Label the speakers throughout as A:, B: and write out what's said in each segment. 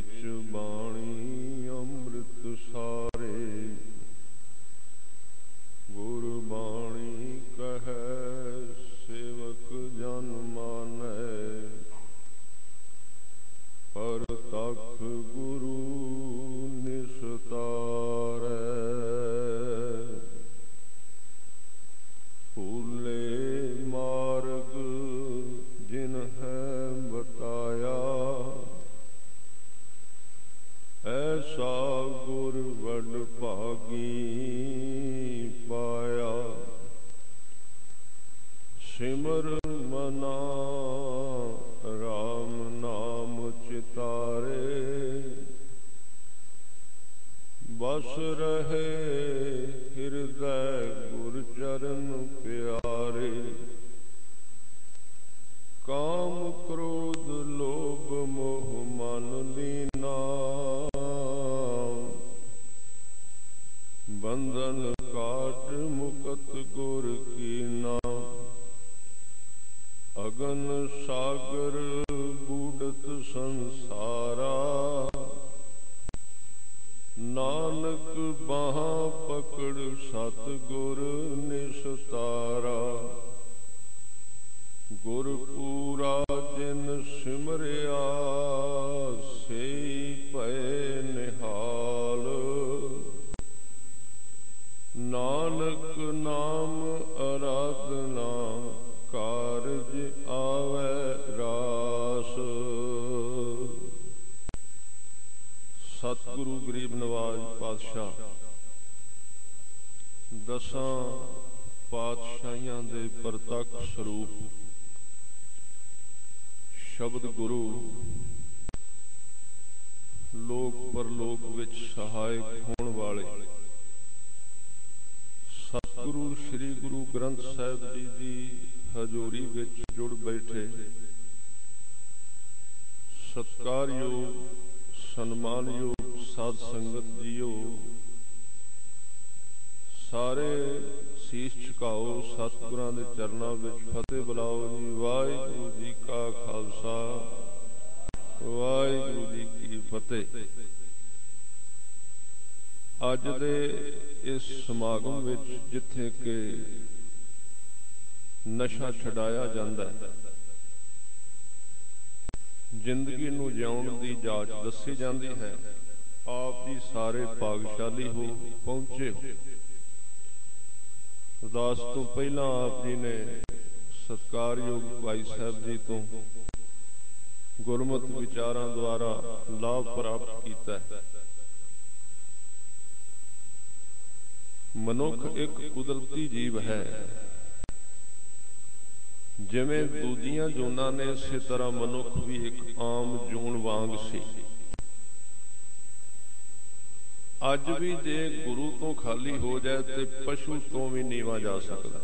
A: विच बाणी अमृत सारे, गुरबाणी कहे सेवक जन मानै, पर तख गुरु निस्तारै। भूले मार्ग जिन है बताया, ऐसा गुर वड भागी पाया। सिमर मना राम नाम चितारे, बस रहे हृदय गुर चरण प्यारे। काम क्रोध लोभ मोह मन लीना, बंधन काट मुकत गुर कीना। अगन सागर बूढ़त संसारा, नानक बाहा पकड़ सतगुर निस्तारा। गुर पूरा जिन सिमरिया, सेई भय निहाल। नानक नाम आराधना, कारज आवे रास। सतगुरु गरीब नवाज पातशाह दसां पातशाहियां दे प्रतख स्वरूप शब्द गुरु लोक परलोक विच सहायक होने वाले सतगुरु श्री गुरु ग्रंथ साहिब जी की हजूरी विच जुड़ बैठे सत्कारयोग सन्मानयोग साध संगत जीओ, सारे शीश झुकाओ, सतगुरां दे चरनां विच फतेह बुलाओ जी। वाहिगुरू जी का खालसा, वाहिगुरू जी की फतेह। अज दे इस समागम विच जिथे के नशा छडाया जांदा है, जिंदगी नूं जिउण दी जाच दसी जांदी है, आप जी सारे भागशाली हो पहुंचे हो। अरदास तो पहला आप जी ने सत्कारयोग भाई साहब जी तो गुरमत विचारां द्वारा लाभ प्राप्त किया है। मनुख एक कुदरती जीव है, जिवें दूजियां जूनां ने इसे तरह मनुख भी एक आम जून वांग सी। अज भी जे गुरु तो खाली हो जाए तो पशु तो भी नीवा जा सकता।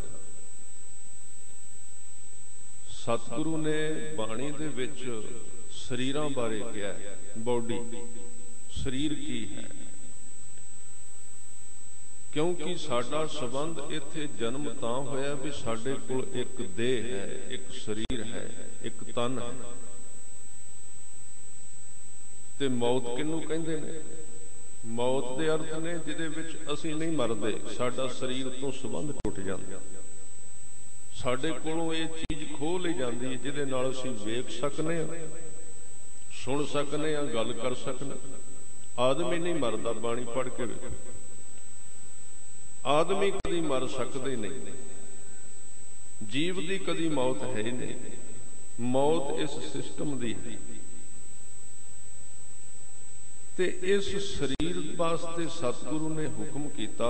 A: सतगुरु ने बाणी दे विच शरीरां बारे कहा, बॉडी शरीर की है, क्योंकि साडा संबंध इत्थे जन्म तां होया भी साडे कोल एक देह है, एक शरीर है, एक तन है। ते मौत किनू कहिंदे ने? मौत दे अर्थ ने जिहदे विच असीं नहीं मरदे, साडा शरीर तो संबंध टुट जांदा, साडे कोलों ये चीज खोह लई जांदी है जिहदे नाल असीं वेख सकने आ, सुन सकने आ, गल कर सकने। आदमी नहीं मरदा, बाणी पढ़ के वेखो, आदमी कदी मर सकदे नहीं, जीव दी कदी मौत है ही नहीं। मौत इस सिस्टम दी है। ते इस शरीर वास्ते सतगुरु ने हुक्म किया,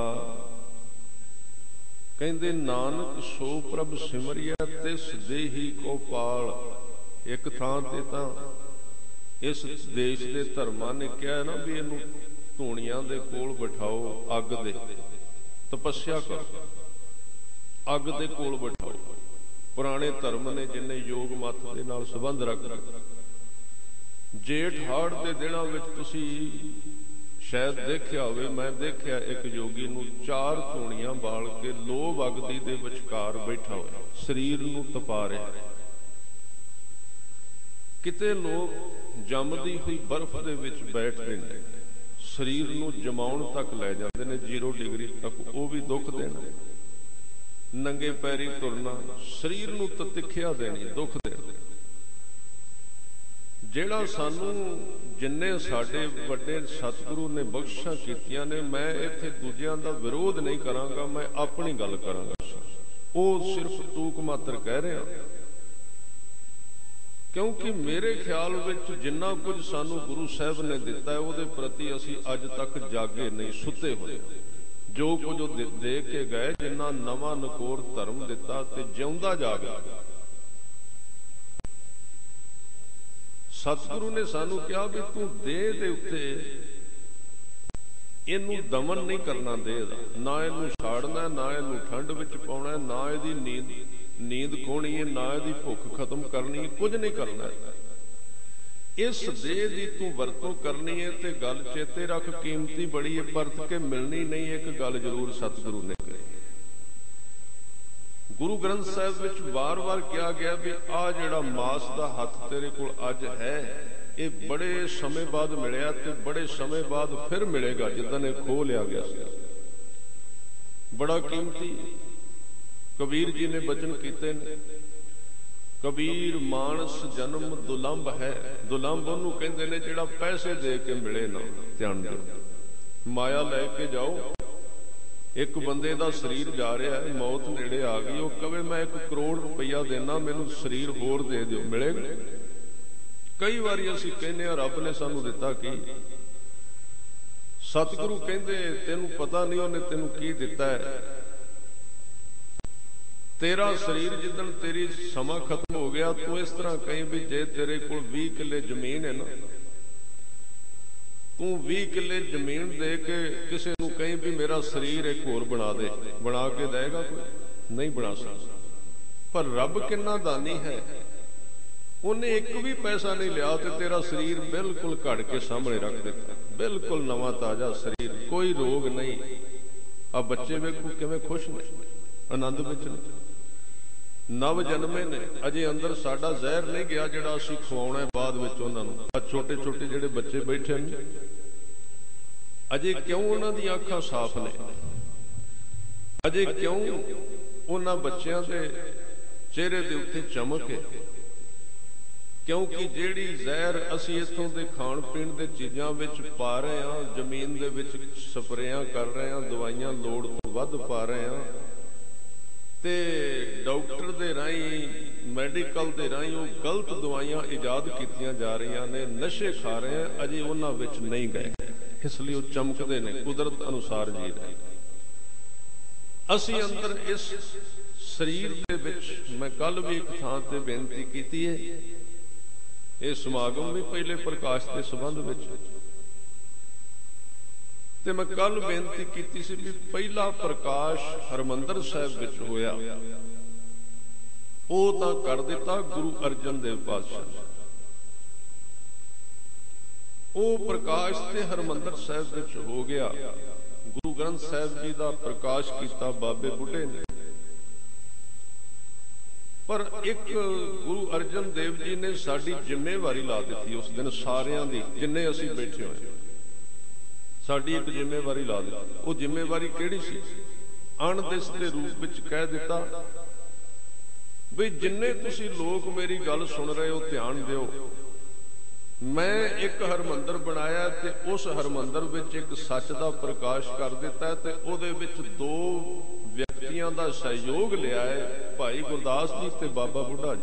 A: कहंदे नानक सो प्रभ सिमरिया तिस देही को पाल। एक थां ते तां इस देश के धर्मां ने कहा ना भी इहनूं धूणियां दे कोल बिठाओ, अग दे तपस्या करो, अग दे कोल बिठाओ। पुराने धर्म ने जिन्हें योग मत दे नाल संबंध रखते, जेठ हाड़ के दिनों में तुसी शायद देखिया होवे, मैं देखिया एक योगी नूं 4 धूणियां बाल के लोभ अगदी दे विचकार बैठा होया, शरीर नूं तपा रहा। ਕਿਤੇ ਲੋਕ ਜੰਮਦੀ ਹੋਈ ਬਰਫ਼ ਦੇ ਵਿੱਚ ਬੈਠਦੇ ਨੇ, ਸਰੀਰ ਨੂੰ ਜਮਾਉਣ ਤੱਕ ਲੈ ਜਾਂਦੇ ਨੇ 0 ਡਿਗਰੀ ਤੱਕ, ਉਹ ਵੀ ਦੁੱਖ ਦੇਣਾ। ਨੰਗੇ ਪੈਰੀ ਤੁਰਨਾ, ਸਰੀਰ ਨੂੰ ਤਤਿਖਿਆ ਦੇਣੀ, ਦੁੱਖ ਦੇਣਾ। ਜਿਹੜਾ ਸਾਨੂੰ ਜਿੰਨੇ ਸਾਡੇ ਵੱਡੇ ਸਤਿਗੁਰੂ ਨੇ ਬਖਸ਼ਿਸ਼ਾਂ ਕੀਤੀਆਂ ਨੇ, ਮੈਂ ਇੱਥੇ ਦੂਜਿਆਂ ਦਾ ਵਿਰੋਧ ਨਹੀਂ ਕਰਾਂਗਾ, ਮੈਂ ਆਪਣੀ ਗੱਲ ਕਰਾਂਗਾ। ਉਹ ਸਿਰਫ ਤੂਕ ਮਾਤਰ ਕਹਿ ਰਿਹਾ, ਕਿਉਂਕਿ ਮੇਰੇ ਖਿਆਲ ਵਿੱਚ ਜਿੰਨਾ ਕੁਝ ਸਾਨੂੰ ਗੁਰੂ ਸਾਹਿਬ ਨੇ ਦਿੱਤਾ ਹੈ ਉਹਦੇ ਪ੍ਰਤੀ ਅਸੀਂ ਅੱਜ ਤੱਕ ਜਾਗੇ ਨਹੀਂ, ਸੁੱਤੇ ਹੋਏ। ਜੋ ਕੁਝ ਉਹ ਦੇ ਕੇ ਗਏ, ਜਿੰਨਾ ਨਵਾਂ ਨਕੋਰ ਧਰਮ ਦਿੱਤਾ ਤੇ ਜਿਉਂਦਾ ਜਾਗਾ। ਸਤਿਗੁਰੂ ਨੇ ਸਾਨੂੰ ਕਿਹਾ ਵੀ ਤੂੰ ਦੇਹ ਦੇ ਉੱਤੇ ਇਹਨੂੰ ਦਮਨ ਨਹੀਂ ਕਰਨਾ, ਦੇਹ ਦਾ ਨਾ ਇਹਨੂੰ ਸਾੜਨਾ, ਨਾ ਇਹਨੂੰ ਠੰਡ ਵਿੱਚ ਪਾਉਣਾ, ਨਾ ਇਹਦੀ ਨੀਂਦ ਖੋਣੀ ਹੈ, ਨਾ ਇਹਦੀ ਭੁੱਖ ਖਤਮ ਕਰਨੀ ਹੈ, ਕੁਝ ਨਹੀਂ ਕਰਨਾ। ਇਸ ਦੇਹ ਦੀ ਤੂੰ ਵਰਤੋਂ ਕਰਨੀ ਹੈ। ਤੇ ਗੱਲ ਚੇਤੇ ਰੱਖ, ਕੀਮਤੀ ਬੜੀ ਹੈ, ਪਰਤ ਕੇ ਮਿਲਣੀ ਨਹੀਂ। ਇੱਕ ਗੱਲ ਜ਼ਰੂਰ ਸਤਿਗੁਰੂ ਨੇ ਕਹੀ, ਗੁਰੂ ਗ੍ਰੰਥ ਸਾਹਿਬ ਵਿੱਚ ਵਾਰ-ਵਾਰ ਕਿਹਾ ਗਿਆ ਵੀ ਆਹ ਜਿਹੜਾ ਮਾਸ ਦਾ ਹੱਥ ਤੇਰੇ ਕੋਲ ਅੱਜ ਹੈ, ਇਹ ਬੜੇ ਸਮੇਂ ਬਾਅਦ ਮਿਲਿਆ ਤੇ ਬੜੇ ਸਮੇਂ ਬਾਅਦ ਫਿਰ ਮਿਲੇਗਾ, ਜਿੱਦਾਂ ਇਹ ਖੋਹ ਲਿਆ ਗਿਆ ਸੀ। ਬੜਾ ਕੀਮਤੀ। ਕਬੀਰ ਜੀ ਨੇ ਬਚਨ ਕੀਤੇ ਨੇ, ਕਬੀਰ ਮਾਨਸ ਜਨਮ ਦੁਲੰਭ ਹੈ। ਦੁਲੰਭ ਉਹਨੂੰ ਕਹਿੰਦੇ ਨੇ ਜਿਹੜਾ ਪੈਸੇ ਦੇ ਕੇ ਮਿਲੇ ਨਾ। ਧਿਆਨ ਦਿਓ, ਮਾਇਆ ਲੈ ਕੇ ਜਾਓ, ਇੱਕ ਬੰਦੇ ਦਾ ਸਰੀਰ ਜਾ ਰਿਹਾ ਹੈ, ਮੌਤ ਨੇੜੇ ਆ ਗਈ, ਉਹ ਕਵੇ ਮੈਂ 1 ਕਰੋੜ ਰੁਪਈਆ ਦੇਣਾ, ਮੈਨੂੰ ਸਰੀਰ ਹੋਰ ਦੇ ਦਿਓ, ਮਿਲੇਗਾ? ਕਈ ਵਾਰੀ ਅਸੀਂ ਕਹਿੰਦੇ ਹਾਂ ਰੱਬ ਨੇ ਸਾਨੂੰ ਦਿੱਤਾ ਕੀ। ਸਤਿਗੁਰੂ ਕਹਿੰਦੇ ਤੈਨੂੰ ਪਤਾ ਨਹੀਂ ਉਹਨੇ ਤੈਨੂੰ ਕੀ ਦਿੱਤਾ ਹੈ। ਤੇਰਾ ਸਰੀਰ ਜਿੱਦਣ ਤੇਰੀ ਸਮਾਂ ਖਤਮ ਹੋ ਗਿਆ, ਤੂੰ ਇਸ ਤਰ੍ਹਾਂ ਕਹੀਂ ਵੀ ਜੇ ਤੇਰੇ ਕੋਲ 20 ਕਿੱਲੇ ਜ਼ਮੀਨ ਹੈ ਨਾ, ਤੂੰ 20 ਕਿੱਲੇ ਜ਼ਮੀਨ ਦੇ ਕੇ ਕਿਸੇ ਨੂੰ ਕਹੀਂ ਵੀ ਮੇਰਾ ਸਰੀਰ ਇੱਕ ਹੋਰ ਬਣਾ ਦੇ, ਬਣਾ ਕੇ ਦੇਗਾ? ਕੋਈ ਨਹੀਂ ਬਣਾ ਸਕਦਾ। ਪਰ ਰੱਬ ਕਿੰਨਾ ਦਾਨੀ ਹੈ, ਉਹਨੇ ਇੱਕ ਵੀ ਪੈਸਾ ਨਹੀਂ ਲਿਆ ਤੇ ਤੇਰਾ ਸਰੀਰ ਬਿਲਕੁਲ ਘੜ ਕੇ ਸਾਹਮਣੇ ਰੱਖ ਦਿੱਤਾ, ਬਿਲਕੁਲ ਨਵਾਂ ਤਾਜ਼ਾ ਸਰੀਰ, ਕੋਈ ਰੋਗ ਨਹੀਂ। ਆ ਬੱਚੇ ਵੇਖੋ ਕਿਵੇਂ ਖੁਸ਼ ਨੇ, ਆਨੰਦ ਵਿੱਚ ਨੇ, ਨਵ ਜਨਮੇ ਨੇ, ਅਜੇ ਅੰਦਰ ਸਾਡਾ ਜ਼ਹਿਰ ਨਹੀਂ ਗਿਆ ਜਿਹੜਾ ਅਸੀਂ ਖਵਾਉਣਾ ਬਾਅਦ ਵਿੱਚ ਉਹਨਾਂ ਨੂੰ। ਆ ਛੋਟੇ ਛੋਟੇ ਜਿਹੜੇ ਬੱਚੇ ਬੈਠੇ ਨੇ, ਅਜੇ ਕਿਉਂ ਉਹਨਾਂ ਦੀਆਂ ਅੱਖਾਂ ਸਾਫ਼ ਨੇ, ਅਜੇ ਕਿਉਂ ਉਹਨਾਂ ਬੱਚਿਆਂ ਦੇ ਚਿਹਰੇ ਦੇ ਉੱਤੇ ਚਮਕ ਹੈ? ਕਿਉਂਕਿ ਜਿਹੜੀ ਜ਼ਹਿਰ ਅਸੀਂ ਇੱਥੋਂ ਦੇ ਖਾਣ ਪੀਣ ਦੇ ਚੀਜ਼ਾਂ ਵਿੱਚ ਪਾ ਰਹੇ ਹਾਂ, ਜ਼ਮੀਨ ਦੇ ਵਿੱਚ ਸਪਰੇਆਂ ਕਰ ਰਹੇ ਹਾਂ, ਦਵਾਈਆਂ ਲੋੜ ਤੋਂ ਵੱਧ ਪਾ ਰਹੇ ਹਾਂ, ਤੇ ਡਾਕਟਰ ਦੇ ਰਾਹੀਂ, ਮੈਡੀਕਲ ਦੇ ਰਾਹੀਂ ਉਹ ਗਲਤ ਦਵਾਈਆਂ ਇਜਾਦ ਕੀਤੀਆਂ ਜਾ ਰਹੀਆਂ ਨੇ, ਨਸ਼ੇ ਖਾ ਰਹੇ ਹਾਂ, ਅਜੇ ਉਹਨਾਂ ਵਿੱਚ ਨਹੀਂ ਗਏ, ਇਸ ਲਈ ਉਹ ਚਮਕਦੇ ਨੇ, ਕੁਦਰਤ ਅਨੁਸਾਰ ਜੀ ਰਹੇ। ਅਸੀਂ ਅੰਦਰ ਇਸ ਸਰੀਰ ਦੇ ਵਿੱਚ, ਮੈਂ ਕੱਲ ਵੀ ਇੱਕ ਥਾਂ ਤੇ ਬੇਨਤੀ ਕੀਤੀ ਹੈ, ਇਹ ਸਮਾਗਮ ਵੀ ਪਹਿਲੇ ਪ੍ਰਕਾਸ਼ ਦੇ ਸੰਬੰਧ ਵਿੱਚ, ਤੇ ਮੈਂ ਕੱਲ ਬੇਨਤੀ ਕੀਤੀ ਸੀ ਵੀ ਪਹਿਲਾ ਪ੍ਰਕਾਸ਼ ਹਰਮੰਦਰ ਸਾਹਿਬ ਵਿੱਚ ਹੋਇਆ, ਉਹ ਤਾਂ ਕਰ ਦਿੱਤਾ ਗੁਰੂ ਅਰਜਨ ਦੇਵ ਪਾਤਸ਼ਾਹ ਨੇ। ਉਹ ਪ੍ਰਕਾਸ਼ ਤੇ ਹਰਮੰਦਰ ਸਾਹਿਬ ਵਿੱਚ ਹੋ ਗਿਆ। ਗੁਰੂ ਗ੍ਰੰਥ ਸਾਹਿਬ ਜੀ ਦਾ ਪ੍ਰਕਾਸ਼ ਕੀਤਾ ਬਾਬੇ ਬੁੱਢੇ ਨੇ। ਪਰ ਇੱਕ ਗੁਰੂ ਅਰਜਨ ਦੇਵ ਜੀ ਨੇ ਸਾਡੀ ਜ਼ਿੰਮੇਵਾਰੀ ਲਾ ਦਿੱਤੀ ਉਸ ਦਿਨ, ਸਾਰਿਆਂ ਦੀ, ਜਿੰਨੇ ਅਸੀਂ ਬੈਠੇ ਹੋਏ, ਸਾਡੀ ਇੱਕ ਜ਼ਿੰਮੇਵਾਰੀ ਲਾ ਦਿੱਤੀ। ਉਹ ਜ਼ਿੰਮੇਵਾਰੀ ਕਿਹੜੀ ਸੀ? ਅਣਦਿਸ ਦੇ ਰੂਪ ਵਿੱਚ ਕਹਿ ਦਿੱਤਾ ਵੀ ਜਿੰਨੇ ਤੁਸੀਂ ਲੋਕ ਮੇਰੀ ਗੱਲ ਸੁਣ ਰਹੇ ਹੋ, ਧਿਆਨ ਦਿਓ, ਮੈਂ ਇੱਕ ਹਰਮੰਦਰ ਬਣਾਇਆ ਤੇ ਉਸ ਹਰਮੰਦਰ ਵਿੱਚ ਇੱਕ ਸੱਚ ਦਾ ਪ੍ਰਕਾਸ਼ ਕਰ ਦਿੱਤਾ, ਤੇ ਉਹਦੇ ਵਿੱਚ 2 ਵਿਅਕਤੀਆਂ ਦਾ ਸਹਿਯੋਗ ਲਿਆ ਹੈ, ਭਾਈ ਗੁਰਦਾਸ ਜੀ ਤੇ ਬਾਬਾ ਬੁੱਢਾ ਜੀ।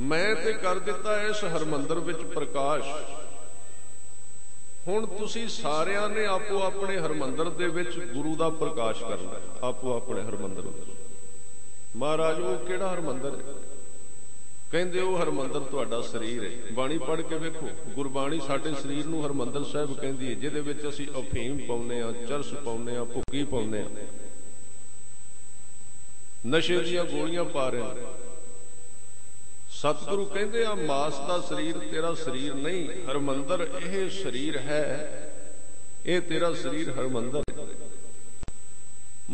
A: ਮੈਂ ਤੇ ਕਰ ਦਿੱਤਾ ਇਸ ਹਰਮੰਦਰ ਵਿੱਚ ਪ੍ਰਕਾਸ਼। ਹੁਣ ਤੁਸੀਂ ਸਾਰਿਆਂ ਨੇ ਆਪੋ ਆਪਣੇ ਹਰਮੰਦਰ ਦੇ ਵਿੱਚ ਗੁਰੂ ਦਾ ਪ੍ਰਕਾਸ਼ ਕਰਨਾ, ਆਪੋ ਆਪਣੇ ਹਰਮੰਦਰ ਵਿੱਚ। ਮਹਾਰਾਜ ਉਹ ਕਿਹੜਾ ਹਰਮੰਦਰ ਹੈ? ਕਹਿੰਦੇ ਉਹ ਹਰਮੰਦਰ ਤੁਹਾਡਾ ਸਰੀਰ ਹੈ। ਬਾਣੀ ਪੜ੍ਹ ਕੇ ਵੇਖੋ, ਗੁਰਬਾਣੀ ਸਾਡੇ ਸਰੀਰ ਨੂੰ ਹਰਮੰਦਰ ਸਾਹਿਬ ਕਹਿੰਦੀ ਹੈ, ਜਿਹਦੇ ਵਿੱਚ ਅਸੀਂ ਅਫੀਮ ਪਾਉਂਦੇ ਹਾਂ, ਚਰਸ ਪਾਉਂਦੇ ਹਾਂ, ਭੁੱਕੀ ਪਾਉਂਦੇ ਹਾਂ, ਨਸ਼ੇ ਦੀਆਂ ਗੋਲੀਆਂ ਪਾ ਰਹੇ ਹਾਂ। ਸਤਿਗੁਰੂ ਕਹਿੰਦੇ ਆ ਮਾਸ ਦਾ ਸਰੀਰ ਤੇਰਾ ਸਰੀਰ ਨਹੀਂ, ਹਰਮੰਦਰ ਇਹ ਸਰੀਰ ਹੈ, ਇਹ ਤੇਰਾ ਸਰੀਰ ਹਰਮੰਦਰ।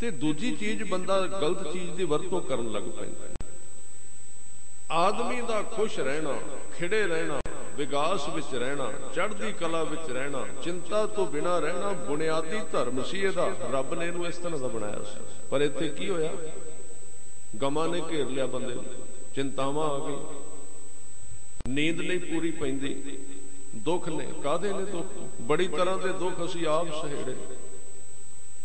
A: ਤੇ ਦੂਜੀ ਚੀਜ਼ ਬੰਦਾ ਗਲਤ ਚੀਜ਼ ਦੀ ਵਰਤੋਂ ਕਰਨ ਲੱਗ ਪੈਂਦਾ। ਆਦਮੀ ਦਾ ਖੁਸ਼ ਰਹਿਣਾ, ਖਿੜੇ ਰਹਿਣਾ, ਵਿਕਾਸ ਵਿੱਚ ਰਹਿਣਾ, ਚੜ੍ਹਦੀ ਕਲਾ ਵਿੱਚ ਰਹਿਣਾ, ਚਿੰਤਾ ਤੋਂ ਬਿਨਾਂ ਰਹਿਣਾ ਬੁਨਿਆਦੀ ਧਰਮ ਸੀ ਇਹਦਾ। ਰੱਬ ਨੇ ਇਹਨੂੰ ਇਸ ਤਰ੍ਹਾਂ ਦਾ ਬਣਾਇਆ ਸੀ। ਪਰ ਇੱਥੇ ਕੀ ਹੋਇਆ? ਗਮਾਂ ਨੇ ਘੇਰ ਲਿਆ ਬੰਦੇ ਨੂੰ, ਚਿੰਤਾਵਾਂ ਆ ਗਈ, ਨੀਂਦ ਨਹੀਂ ਪੂਰੀ ਪੈਂਦੀ, ਦੁੱਖ ਨੇ। ਕਾਹਦੇ ਨੇ ਦੁੱਖ? ਬੜੀ ਤਰ੍ਹਾਂ ਦੇ ਦੁੱਖ ਅਸੀਂ ਆਪ ਸਹੇੜੇ,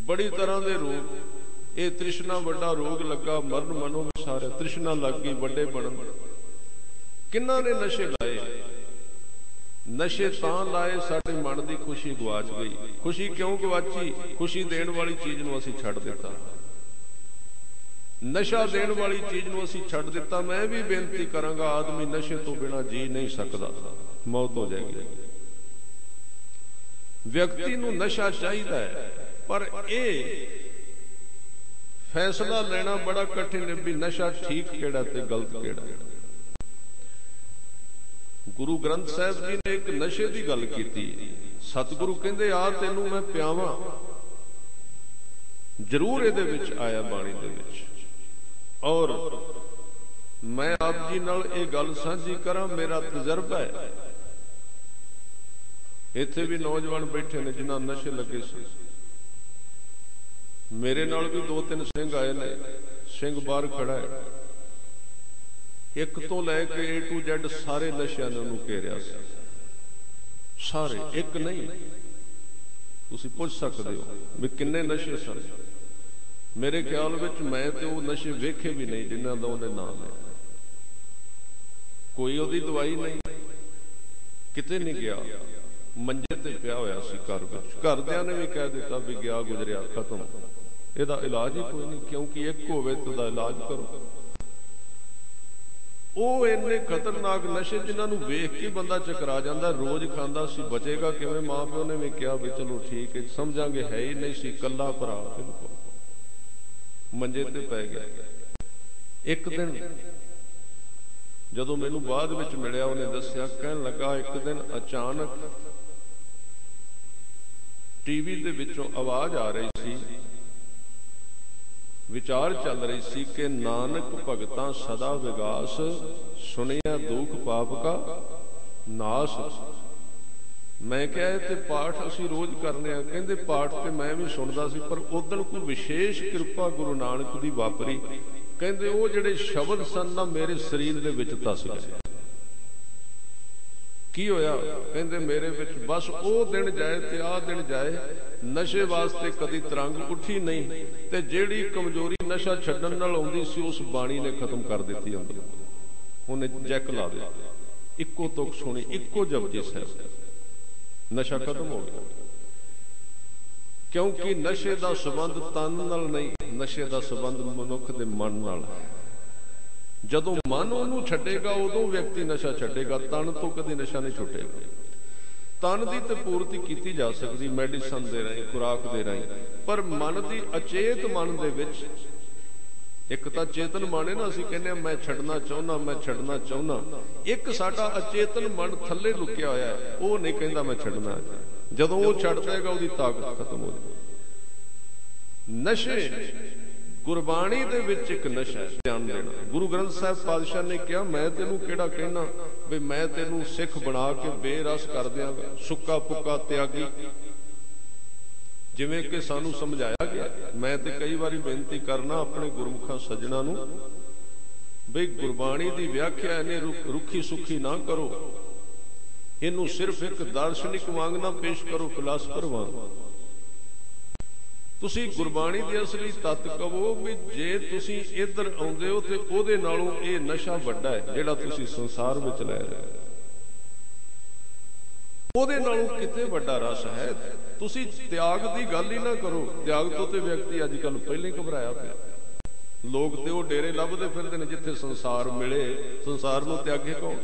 A: ਬੜੀ ਤਰ੍ਹਾਂ ਦੇ ਰੋਗ। ਇਹ ਤ੍ਰਿਸ਼ਨਾ ਵੱਡਾ ਰੋਗ ਲੱਗਾ, ਮਰਨ ਮਨੋਂ ਵਿਸਾਰਿਆ। ਤ੍ਰਿਸ਼ਨਾ ਲੱਗ ਗਈ ਵੱਡੇ ਬਣਨ। ਕਿੰਨਾਂ ਨੇ ਨਸ਼ੇ ਲਾਏ? ਨਸ਼ੇ ਤਾਂ ਲਾਏ ਸਾਡੇ ਮਨ ਦੀ ਖੁਸ਼ੀ ਗਵਾਚ ਗਈ। ਖੁਸ਼ੀ ਕਿਉਂ ਗਵਾਚੀ? ਖੁਸ਼ੀ ਦੇਣ ਵਾਲੀ ਚੀਜ਼ ਨੂੰ ਅਸੀਂ ਛੱਡ ਦਿੱਤਾ, ਨਸ਼ਾ ਦੇਣ ਵਾਲੀ ਚੀਜ਼ ਨੂੰ ਅਸੀਂ ਛੱਡ ਦਿੱਤਾ। ਮੈਂ ਵੀ ਬੇਨਤੀ ਕਰਾਂਗਾ, ਆਦਮੀ ਨਸ਼ੇ ਤੋਂ ਬਿਨਾਂ ਜੀ ਨਹੀਂ ਸਕਦਾ, ਮੌਤ ਹੋ ਜਾਏਗੀ। ਵਿਅਕਤੀ ਨੂੰ ਨਸ਼ਾ ਚਾਹੀਦਾ ਹੈ, ਪਰ ਇਹ ਫੈਸਲਾ ਲੈਣਾ ਬੜਾ ਕਠਿਨ ਹੈ ਵੀ ਨਸ਼ਾ ਠੀਕ ਕਿਹੜਾ ਤੇ ਗਲਤ ਕਿਹੜਾ। ਗੁਰੂ ਗ੍ਰੰਥ ਸਾਹਿਬ ਜੀ ਨੇ ਇੱਕ ਨਸ਼ੇ ਦੀ ਗੱਲ ਕੀਤੀ। ਸਤਿਗੁਰੂ ਕਹਿੰਦੇ ਆ ਤੈਨੂੰ ਮੈਂ ਪਿਆਵਾਂ। ਜ਼ਰੂਰ ਇਹਦੇ ਵਿੱਚ ਆਇਆ ਬਾਣੀ ਦੇ ਵਿੱਚ। ਔਰ ਮੈਂ ਆਪ ਜੀ ਨਾਲ ਇਹ ਗੱਲ ਸਾਂਝੀ ਕਰਾਂ, ਮੇਰਾ ਤਜਰਬਾ ਹੈ। ਇੱਥੇ ਵੀ ਨੌਜਵਾਨ ਬੈਠੇ ਨੇ ਜਿਨ੍ਹਾਂ ਨਸ਼ੇ ਲੱਗੇ ਸੀ। ਮੇਰੇ ਨਾਲ ਵੀ 2-3 ਸਿੰਘ ਆਏ ਨੇ। ਸਿੰਘ ਬਾਹਰ ਖੜਾ ਹੈ। ਇੱਕ ਤੋਂ ਲੈ ਕੇ A to Z ਸਾਰੇ ਨਸ਼ਿਆਂ ਨੇ ਉਹਨੂੰ ਘੇਰਿਆ ਸੀ। ਸਾਰੇ, ਇੱਕ ਨਹੀਂ। ਤੁਸੀਂ ਪੁੱਛ ਸਕਦੇ ਹੋ ਵੀ ਕਿੰਨੇ ਨਸ਼ੇ ਸਨ। ਮੇਰੇ ਖਿਆਲ ਵਿੱਚ ਮੈਂ ਤੇ ਉਹ ਨਸ਼ੇ ਵੇਖੇ ਵੀ ਨਹੀਂ ਜਿਨ੍ਹਾਂ ਦਾ ਉਹਨੇ ਨਾਮ ਹੈ। ਕੋਈ ਉਹਦੀ ਦਵਾਈ ਨਹੀਂ, ਕਿਤੇ ਨਹੀਂ ਗਿਆ, ਮੰਜੇ ਤੇ ਪਿਆ ਹੋਇਆ ਸੀ ਘਰ ਵਿੱਚ। ਘਰਦਿਆਂ ਨੇ ਵੀ ਕਹਿ ਦਿੱਤਾ ਵੀ ਗਿਆ ਗੁਜ਼ਰਿਆ, ਖਤਮ, ਇਹਦਾ ਇਲਾਜ ਹੀ ਕੋਈ ਨਹੀਂ। ਕਿਉਂਕਿ ਇੱਕ ਹੋਵੇ ਤਾਂ ਉਹਦਾ ਇਲਾਜ ਕਰੋ। ਉਹ ਇੰਨੇ ਖਤਰਨਾਕ ਨਸ਼ੇ ਜਿਨ੍ਹਾਂ ਨੂੰ ਵੇਖ ਕੇ ਬੰਦਾ ਚਕਰਾ ਜਾਂਦਾ। ਰੋਜ਼ ਖਾਂਦਾ ਸੀ, ਬਚੇਗਾ ਕਿਵੇਂ? ਮਾਂ ਪਿਓ ਨੇ ਵੀ ਕਿਹਾ ਵੀ ਚਲੋ ਠੀਕ ਹੈ, ਸਮਝਾਂਗੇ, ਹੈ ਹੀ ਨਹੀਂ ਸੀ, ਕੱਲਾ ਭਰਾ, ਬਿਲਕੁਲ ਮੰਜੇ ਤੇ ਪੈ ਗਿਆ। ਇੱਕ ਦਿਨ ਜਦੋਂ ਮੈਨੂੰ ਬਾਅਦ ਵਿੱਚ ਮਿਲਿਆ, ਉਹਨੇ ਦੱਸਿਆ, ਕਹਿਣ ਲੱਗਾ ਇੱਕ ਦਿਨ ਅਚਾਨਕ ਟੀਵੀ ਦੇ ਵਿੱਚੋਂ ਆਵਾਜ਼ ਆ ਰਹੀ ਸੀ, ਵਿਚਾਰ ਚੱਲ ਰਹੀ ਸੀ ਕਿ ਨਾਨਕ ਭਗਤਾਂ ਸਦਾ ਵਿਗਾਸ, ਸੁਣਿਆ ਦੁਖ ਪਾਪ ਕਾ ਨਾਸ। ਮੈਂ ਕਿਹਾ ਇਹ ਤੇ ਪਾਠ ਅਸੀਂ ਰੋਜ਼ ਕਰਨੇ ਆ। ਕਹਿੰਦੇ ਪਾਠ ਤੇ ਮੈਂ ਵੀ ਸੁਣਦਾ ਸੀ, ਪਰ ਉਦੋਂ ਕੋਈ ਵਿਸ਼ੇਸ਼ ਕਿਰਪਾ ਗੁਰੂ ਨਾਨਕ ਦੀ ਵਾਪਰੀ। ਕਹਿੰਦੇ ਉਹ ਜਿਹੜੇ ਸ਼ਬਦ ਸਨ ਨਾ ਮੇਰੇ ਸਰੀਰ ਦੇ ਵਿੱਚ ਧਸ ਗਏ। ਕੀ ਹੋਇਆ? ਕਹਿੰਦੇ ਮੇਰੇ ਵਿੱਚ ਬਸ ਉਹ ਦਿਨ ਜਾਏ ਤੇ ਆਹ ਦਿਨ ਜਾਏ, ਨਸ਼ੇ ਵਾਸਤੇ ਕਦੀ ਤਰੰਗ ਉੱਠੀ ਨਹੀਂ। ਤੇ ਜਿਹੜੀ ਕਮਜ਼ੋਰੀ ਨਸ਼ਾ ਛੱਡਣ ਨਾਲ ਆਉਂਦੀ ਸੀ, ਉਸ ਬਾਣੀ ਨੇ ਖਤਮ ਕਰ ਦਿੱਤੀ ਅੰਦਰ। ਉਹਨੇ ਜੈਕ ਲਾ ਦਿੱਤਾ, ਇੱਕੋ ਤੁਕ ਸੁਣੀ, ਇੱਕੋ ਜਪਜੀ ਸਾਹਿਬ, ਨਸ਼ਾ ਖਤਮ ਹੋ ਗਿਆ। ਕਿਉਂਕਿ ਨਸ਼ੇ ਦਾ ਸੰਬੰਧ ਤਨ ਨਾਲ ਨਹੀਂ, ਨਸ਼ੇ ਦਾ ਸੰਬੰਧ ਮਨੁੱਖ ਦੇ ਮਨ ਨਾਲ ਹੈ। ਜਦੋਂ ਮਨ ਉਹਨੂੰ ਛੱਡੇਗਾ ਉਦੋਂ ਵਿਅਕਤੀ ਨਸ਼ਾ ਛੱਡੇਗਾ। ਤਨ ਤੋਂ ਕਦੇ ਨਸ਼ਾ ਨਹੀਂ ਛੁੱਟੇਗਾ। ਤਨ ਦੀ ਤੇ ਪੂਰਤੀ ਕੀਤੀ ਜਾ ਸਕਦੀ ਮੈਡੀਸਨ ਦੇ ਰਾਹੀਂ, ਖੁਰਾਕ ਦੇ ਰਾਹੀਂ, ਪਰ ਮਨ ਦੀ ਅਚੇਤ ਮਨ ਦੇ ਵਿੱਚ, ਇੱਕ ਤਾਂ ਚੇਤਨ ਮਨ ਹੈ ਨਾ, ਅਸੀਂ ਕਹਿੰਦੇ ਮੈਂ ਛੱਡਣਾ ਚਾਹੁੰਦਾ, ਮੈਂ ਛੱਡਣਾ ਚਾਹੁੰਦਾ। ਇੱਕ ਸਾਡਾ ਅਚੇਤਨ ਮਨ ਥੱਲੇ ਲੁਕਿਆ ਹੋਇਆ ਹੈ, ਉਹ ਨਹੀਂ ਕਹਿੰਦਾ ਮੈਂ ਛੱਡਣਾ। ਜਦੋਂ ਉਹ ਛੱਡ ਦੇਗਾ ਉਹਦੀ ਤਾਕਤ ਖਤਮ ਹੋ ਜਾਏਗੀ। ਨਸ਼ੇ ਗੁਰਬਾਣੀ ਦੇ ਵਿੱਚ ਇੱਕ ਨਸ਼ਾ ਹੈ, ਧਿਆਨ ਦੇਣਾ। ਗੁਰੂ ਗ੍ਰੰਥ ਸਾਹਿਬ ਪਾਤਸ਼ਾਹ ਨੇ ਕਿਹਾ, ਮੈਂ ਤੈਨੂੰ ਕਿਹੜਾ ਕਹਿਣਾ ਵੀ ਮੈਂ ਤੈਨੂੰ ਸਿੱਖ ਬਣਾ ਕੇ ਬੇਰਸ ਕਰ ਦਿਆਂਗਾ, ਸੁੱਕਾ ਪੁੱਕਾ ਤਿਆਗੀ, ਜਿਵੇਂ ਕਿ ਸਾਨੂੰ ਸਮਝਾਇਆ ਗਿਆ। ਮੈਂ ਤੇ ਕਈ ਵਾਰੀ ਬੇਨਤੀ ਕਰਨਾ ਆਪਣੇ ਗੁਰਮੁਖਾਂ ਸੱਜਣਾ ਨੂੰ, ਬਈ ਗੁਰਬਾਣੀ ਦੀ ਵਿਆਖਿਆ ਇਹਨੇ ਰੁੱਖੀ ਸੁੱਖੀ ਨਾ ਕਰੋ, ਇਹਨੂੰ ਸਿਰਫ ਇੱਕ ਦਾਰਸ਼ਨਿਕ ਵਾਂਗ ਨਾ ਪੇਸ਼ ਕਰੋ, ਫਿਲਾਸਫਰ ਵਾਂਗ। ਤੁਸੀਂ ਗੁਰਬਾਣੀ ਦੇ ਅਸਲੀ ਤੱਤ ਕਹੋ ਵੀ ਜੇ ਤੁਸੀਂ ਇੱਧਰ ਆਉਂਦੇ ਹੋ ਤੇ ਉਹਦੇ ਨਾਲੋਂ ਇਹ ਨਸ਼ਾ ਵੱਡਾ ਹੈ ਜਿਹੜਾ ਤੁਸੀਂ ਸੰਸਾਰ ਵਿੱਚ ਲੈ ਰਹੇ ਹੋ, ਉਹਦੇ ਨਾਲੋਂ ਕਿਤੇ ਵੱਡਾ ਰਸ ਹੈ। ਤੁਸੀਂ ਤਿਆਗ ਦੀ ਗੱਲ ਹੀ ਨਾ ਕਰੋ। ਤਿਆਗ ਤੋਂ ਤੇ ਵਿਅਕਤੀ ਅੱਜ ਕੱਲ ਪਹਿਲਾਂ ਹੀ ਘਬਰਾਇਆ ਪਿਆ। ਲੋਕ ਤੇ ਉਹ ਡੇਰੇ ਲੱਭਦੇ ਫਿਰਦੇ ਨੇ ਜਿੱਥੇ ਸੰਸਾਰ ਮਿਲੇ। ਸੰਸਾਰ ਨੂੰ ਤਿਆਗੇ ਕੌਣ?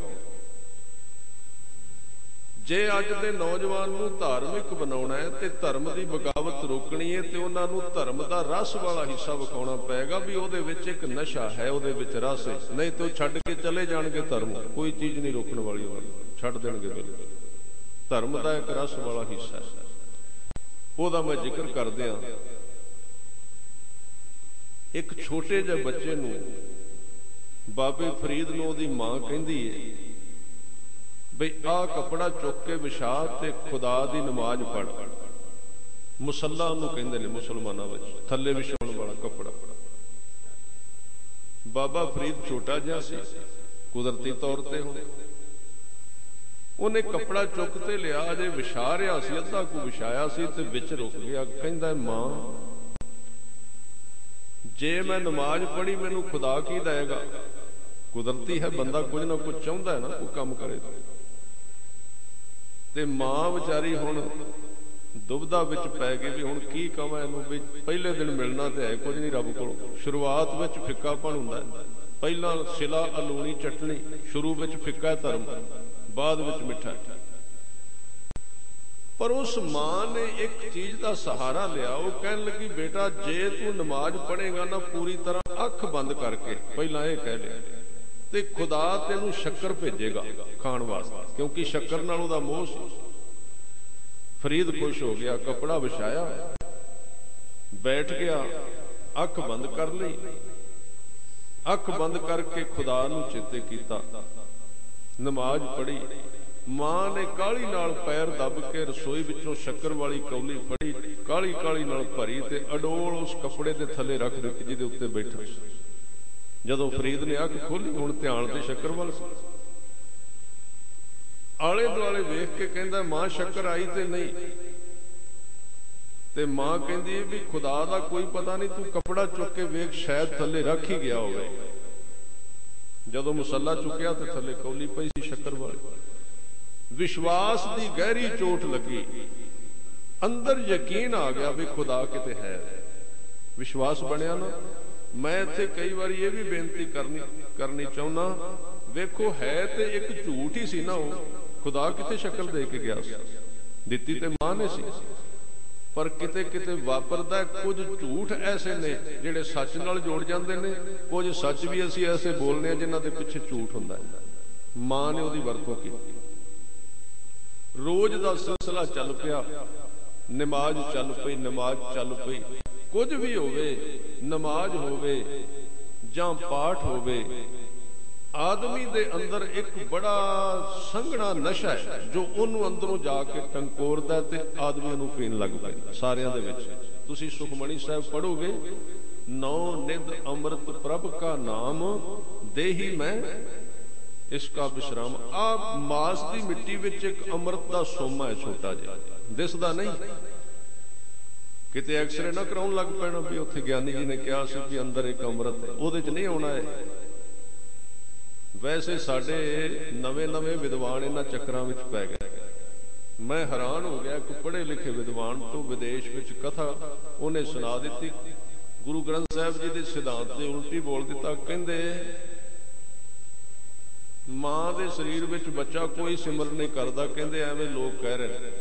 A: ਜੇ ਅੱਜ ਦੇ ਨੌਜਵਾਨ ਨੂੰ ਧਾਰਮਿਕ ਬਣਾਉਣਾ ਹੈ ਤੇ ਧਰਮ ਦੀ ਬਗਾਵਤ ਰੋਕਣੀ ਹੈ ਤੇ ਉਹਨਾਂ ਨੂੰ ਧਰਮ ਦਾ ਰਸ ਵਾਲਾ ਹਿੱਸਾ ਵਿਖਾਉਣਾ ਪਏਗਾ ਵੀ ਉਹਦੇ ਵਿੱਚ ਇੱਕ ਨਸ਼ਾ ਹੈ, ਉਹਦੇ ਵਿੱਚ ਰਸ ਹੈ। ਨਹੀਂ ਤੇ ਉਹ ਛੱਡ ਕੇ ਚਲੇ ਜਾਣਗੇ ਧਰਮ, ਕੋਈ ਚੀਜ਼ ਨਹੀਂ ਰੋਕਣ ਵਾਲੀ, ਛੱਡ ਦੇਣਗੇ ਬਿਲਕੁਲ। ਧਰਮ ਦਾ ਇੱਕ ਰਸ ਵਾਲਾ ਹਿੱਸਾ ਹੈ, ਉਹਦਾ ਮੈਂ ਜ਼ਿਕਰ ਕਰਦਿਆਂ एक छोटे ਜਿਹੇ बच्चे ਨੂੰ बाबे फरीद ਨੂੰ ਉਹਦੀ मां ਕਹਿੰਦੀ है बई आ कपड़ा चुक के विछा ते खुदा दी नमाज पढ़। मुसल्ला ਉਹਨੂੰ ਕਹਿੰਦੇ ਨੇ मुसलमानों ਵਿੱਚ, थले विछाउण वाला कपड़ा। बाबा फरीद छोटा जिहा सी कुदरती तौर ते, ਉਹਨੇ कपड़ा चुक ते लिया, जे विछा रहा सी, अद्धा को विछाया सी ते विच रुक गया। कहंदा मां जे मैं नमाज पढ़ी मैनू खुदा की देगा? कुदरती है, बंदा कुछ ना कुछ चाहता है ना, कोई काम करे। ते मां विचारी हुण दुविधा विच पै गई भी हुण की कहां इहनूं, भी पहले दिन मिलना ते है कुछ नहीं रब कोलों। शुरुआत विच फिक्कापण हुंदा है, पहला सिला अलूणी चटनी, शुरू विच फिक्का धर्म, बाद विच मिठा। पर उस मां ने एक चीज का सहारा लिया। वो कहने लगी बेटा जे तू नमाज पढ़ेगा ना पूरी तरह अख बंद करके, पहला ये कह लिया, ते खुदा तेनू शक्कर भेजेगा खाण वास्ते, क्योंकि शक्कर नाल उहदा मोह सी। फरीद खुश हो गया, कपड़ा विछाया, बैठ गया, अख बंद कर ली, अख बंद करके खुदा नू चेते कीता, नमाज पढ़ी। मां ने काली नाल पैर दब के रसोई विचों शक्कर वाली कौली फड़ी, काली काली नाल भरी ते अडोल उस कपड़े दे थले रख दित्ती जिहदे उत्ते बैठा सी। जदों फरीद ने अख खोली, हुण ध्यान ते शक्कर वाल सी। आले दुआले वेख के कहंदा मां शक्कर आई ते नहीं? ते मां कहंदी भी खुदा दा कोई पता नहीं, तू कपड़ा चुक के वेख शायद थले रख ही गया होवे। जदों मुसल्ला चुकिया ते थले कौली पई सी शक्कर वाली। विश्वास की गहरी चोट लगी, अंदर यकीन आ गया भी खुदा किते है। विश्वास बनया ना। मैं इत्थे कई बार ये भी बेनती करनी चाहना, वेखो है तो एक झूठ ही सी ना, वो खुदा किते शक्ल दे के गया सी, दित्ती ते मां ने सी, पर किते किते वापरदा कुछ झूठ ऐसे ने जिहड़े सच नाल जोड़ जांदे ने, कुछ सच भी असीं ऐसे बोलने जिन्हां दे पिछे झूठ हुंदा है। मां ने उहदी वरतों कीती। रोज का सिलसिला चल पिया, नमाज चल पई, नमाज चल पई। कुछ भी होवे, नमाज होवे जां पाठ होवे, आदमी दे अंदर एक बड़ा संघना नशा है जो उन्होंने अंदरों जाके टंकोरदा ते आदमी नूं पीण लग पैंदा। सारियां दे विच तुसीं सुखमणी साहिब पढ़ोगे, नौ निध अमृत प्रभ का नाम देही मैं इसका विश्राम। आप मास की मिट्टी विच एक अमृत का सोमा है, छोटा जिहा, दिसदा नहीं। किते एक्सरे ना कराउण लग पैना भी उत्थे ज्ञानी जी ने कहा सी कि अंदर एक अमृत है, उहदे च नहीं आउणा है। वैसे साडे नवे नवे विद्वान इन्हां चक्करां विच पै गए। मैं हैरान हो गया, एक पढ़े लिखे विद्वान तो विदेश विच कथा उन्हें सुना दी, गुरु ग्रंथ साहिब जी के सिद्धांत से उल्टी बोल दिता। कहंदे मां दे शरीर विच बच्चा कोई सिमरन नहीं करता, कहंदे एवें लोग कह रहे।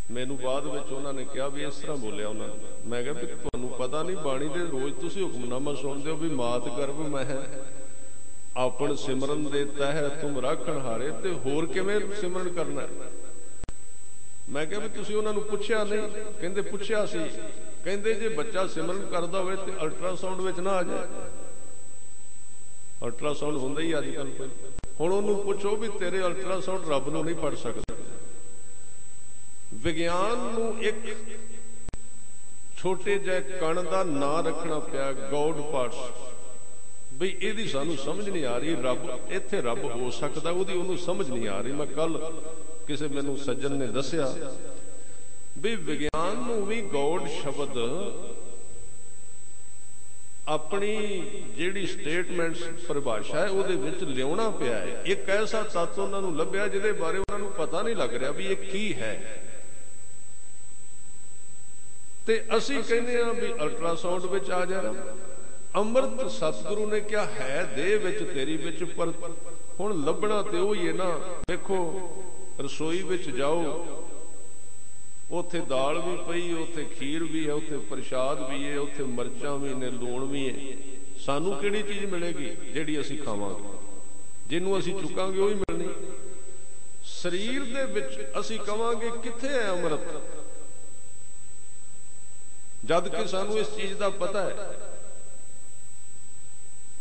A: मैनू बाद विच उन्होंने कहा भी इस तरह बोलिया उन्होंने। मैं कहा भी तुहानू पता नहीं, बाणी दे रोज तुसीं हुक्मनामा सुनदे हो भी मात गर्भ मैं आपन सिमरन दे तहत तुम राखण हारे, ते होर किवें सिमरन करना है? मैं कहा भी तुसीं उन्होंने पुछया नहीं? कहंदे पुछया सी। कहंदे जे बच्चा सिमरन करदा होवे ते अल्ट्रासाउंड विच ना आ जाए। अल्ट्रासाउंड होंदा ही अजकल कोई, हुण उहनूं पुछो भी तेरे अल्ट्रासाउंड रब नूं नहीं पढ़ सकदा। विज्ञान नूं एक छोटे जिहे कण दा नां रखना पिया, गॉड पार्ट्स, बई इहदी सानूं समझ नहीं आ रही। रब इत्थे रब हो सकदा, उहदी उहनूं समझ नहीं आ रही। मैं कल किसी मैनूं सज्जन ने दस्सिया भी विज्ञान नूं भी गॉड शब्द अपनी जिहड़ी स्टेटमेंट्स परिभाषा है उहदे विच लियाउणा पिया है। एक ऐसा तत्व उन्होंने लभ्या जिहदे बारे उन्होंने पता नहीं लग रहा भी ये की है। ते असीं कहने आ भी अल्ट्रासाउंड विच आ जा। अमृत सतगुरु ने क्या है देह विच तेरी विच, पर हुण लभना ते ओही है ना। देखो रसोई विच जाओ, उत्थे दाल भी पई, उत्थे खीर भी है, उत्थे प्रसाद भी है, उत्थे मिर्चां भी ने, लूण भी है। सानू किहड़ी चीज मिलेगी जिहड़ी असीं खावांगे? जिन्हों असीं चुकांगे उही मिलनी। शरीर दे विच असीं कहांगे कित्थे है अमृत? जद कि सानू इस चीज का पता है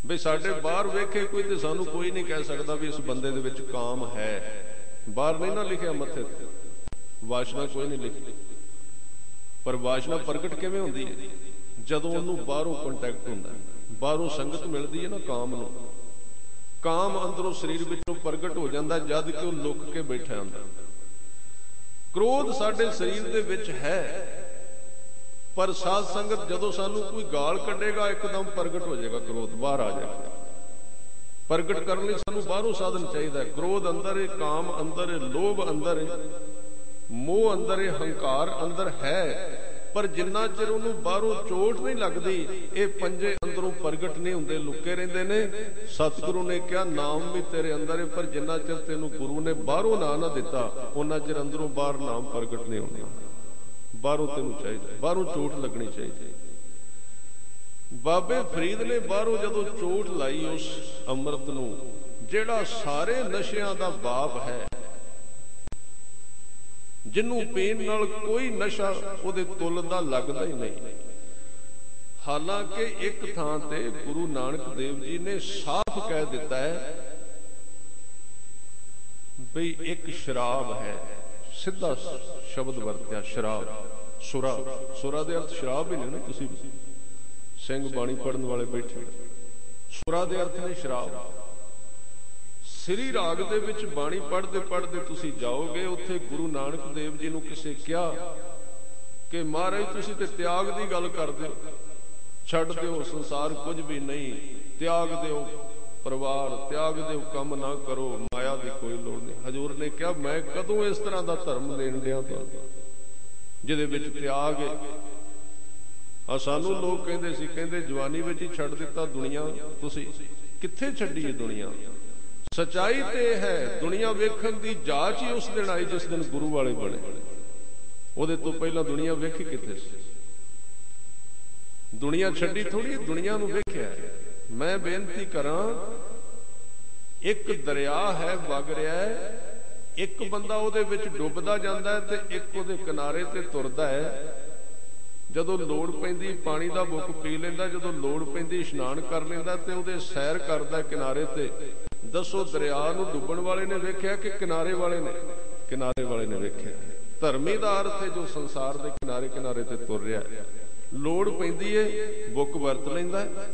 A: भी साडे बाहर वेखे कोई तो सानू कोई नहीं कह सकता भी इस बंदे दे विच काम है। बाहर नहीं ना लिखिया मत्थे ते, वासना कोई नहीं लिखी, पर वासना प्रगट किवें हुंदी है? जदों उहनूं बाहरों कंटैक्ट हुंदा, बाहरों संगत मिलदी है ना काम नूं, काम अंदरों शरीर विचों प्रगट हो जाता जद कि वह लुक के बैठा हुंदा। क्रोध साडे शरीर दे विच है, पर साध संगत जदों सानू कोई गाल कढ़ेगा एकदम प्रगट हो जाएगा, क्रोध बाहर आ जाएगा। प्रगट करने लई सानू बाहरों साधन चाहिए। क्रोध अंदर है, काम अंदर है, लोभ अंदर है, मोह अंदर है, हंकार अंदर है, पर जिन्ना चिर उन्होंने बाहरों चोट नहीं लगती ये पंजे अंदरों प्रगट नहीं होंगे, लुके रहते ने। सतगुरु ने कहा नाम भी तेरे अंदर है, पर जिन्ना चिर तेनू गुरु ने बाहरों ना दिता उन्ना चिर अंदरों बाहर नाम प्रगट नहीं होना। बाहरों तेनू चाहिए, बाहरों चोट लगनी चाहिए। बाबे फरीद ने बाहरों जदों चोट लाई उस अमृत नूं, जिहड़ा सारे नशियां दा बाप है, जिन्हों पीण नाल कोई नशा उहदे तुल दा लगदा ही नहीं। हालांकि एक थां ते गुरु नानक देव जी ने साफ कह दिता है बई एक शराब है, सीधा शब्द वरत्या शराब। सुरा, सुरा दे अर्थ शराब ही नहीं ना, तुसीं सिंह बाणी पढ़न वाले बैठे, सुरा दे अर्थ ने शराब। श्री राग दे विच बाणी पढ़ते पढ़ते तुसीं जाओगे, उत्थे गुरु नानक देव जी नूं किसे कहा कि महाराज तुसीं ते त्याग दी गल करदे हो, छड्ड दिओ संसार कुछ भी नहीं, त्याग दिओ परिवार, त्याग दिओ काम ना करो, माया दी कोई लोड़ नहीं। हजूर ने कहा मैं कदों इस तरह दा धर्म देण दिया तुहानूं जिहदे विच त्याग है। सानू लोग कहंदे सी, कहंदे जवानी विच ही छड्ड दिता दुनिया, तुसीं कित्थे छड्डी है दुनिया। सच्चाई ते है दुनिया वेखण दी जांच ही उस दिन आई जिस दिन गुरु वाले बने। उहदे तो पहला दुनिया वेखी कित्थे सी? दुनिया छड्डी थोड़ी, दुनिया नूं वेखिया। मैं बेनती करां, एक दरिया है वग रहा है, एक बंदा उहदे विच डुबदा जांदा है ते एक उहदे किनारे ते तुरदा है। जदों लोड़ पैंदी पानी दा बुक पी लैंदा, जदों लोड़ पैंदी इशनान कर लैंदा ते उहदे सैर करदा किनारे ते। दसो दरिया नूं डुबण वाले ने वेखिया कि किनारे वाले ने? किनारे वाले ने वेखिया। धर्मी दा अर्थ है जो संसार दे किनारे किनारे ते तुर रहा है। लोड़ पैंदी है बुक वरत लैंदा है,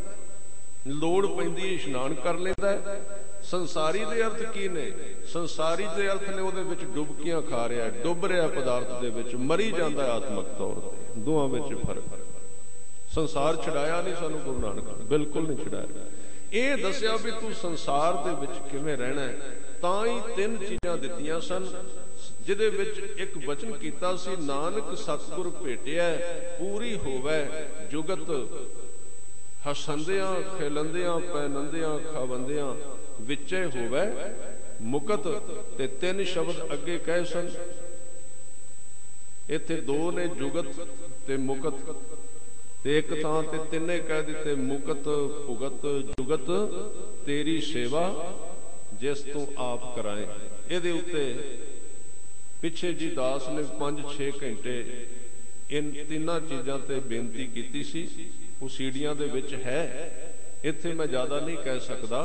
A: लोड़ पैंदी है इशनान कर लैंदा है। संसारी दे अर्थ की ने? संसारी दे अर्थ ने उहदे विच डुबकियां खा रहा है, डुब रहा पदार्थ दे विच, मरी जांदा है आत्मक तौर ते। दोवां विच फर्क। संसार छड़ाया नहीं सानू गुरु नानक ने, बिल्कुल नहीं छड़ाया। ये दसिया भी तू संसार दे विच किवें रहना है, तां ही तीन चीज़ां दित्तियां सन, जिहदे विच एक वचन कीता सी, नानक सतगुर भेटिया पूरी होवै जुगत, हसंदियां खिलंदियां पैनंदियां खावंदियां विचे होवै मुकत। ते तीन शब्द अगे कहे सन, इत्थे दो ने जुगत ते मुकत, ते एक थां ते तिन्ने कह दिते मुकत भुगत जुगत तेरी सेवा जिस तू आप कराए। इहदे उत्ते पिछे जी दास ने 5-6 घंटे इन तीनों चीज़ों ते बेनती की सी, वो सीढ़ियां दे विच है। इत्थे मैं ज़्यादा नहीं कह सकता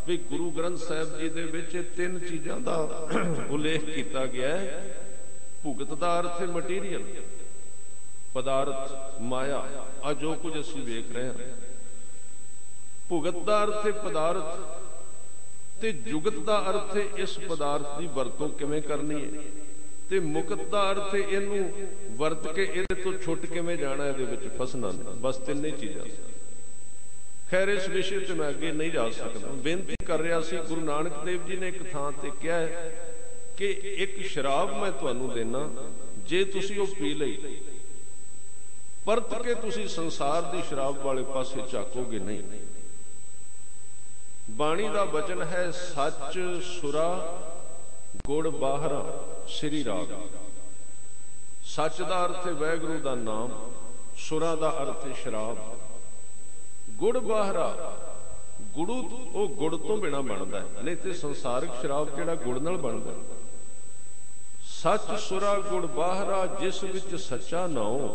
A: भी गुरु ग्रंथ साहिब जी दे विच तीन चीज़ों का उल्लेख किया गया है। भुगत का अर्थ है मटीरियल पदार्थ माया, आ जो कुछ असीं वेख रहे हैं। भुगत का अर्थ है पदार्थ, ते जुगत का अर्थ है इस पदार्थ की वरतों किवें करनी है, ते मुकत का अर्थ है इनू वरत के इहदे तो छुट किवें जाना, इहदे विच फसना नहीं। बस तीन ही चीज़ां। खैर इस विषय से मैं अगे नहीं जा सकता। बेनती कर रहा सी, गुरु नानक देव जी ने एक थां ते कहा है कि एक शराब मैं तुहानू देना, जे तुसीं ओह पी लई परत के तुसीं संसार दी शराब वाले पासे झाकोगे नहीं। बाणी दा वचन है, सच सुरा गुड़ बाहरा श्री राग। सच दा अर्थ है वैगुरु दा नाम, सुरा दा अर्थ है शराब। गुड़ बाहरा, गुड़ू वो गुड़ तो बिना बनता है, नहीं तो संसारिक शराब केड़ा गुड़ नाल बनता है। सच सुरा गुड़ बाहरा जिस विच सच्चा नाओ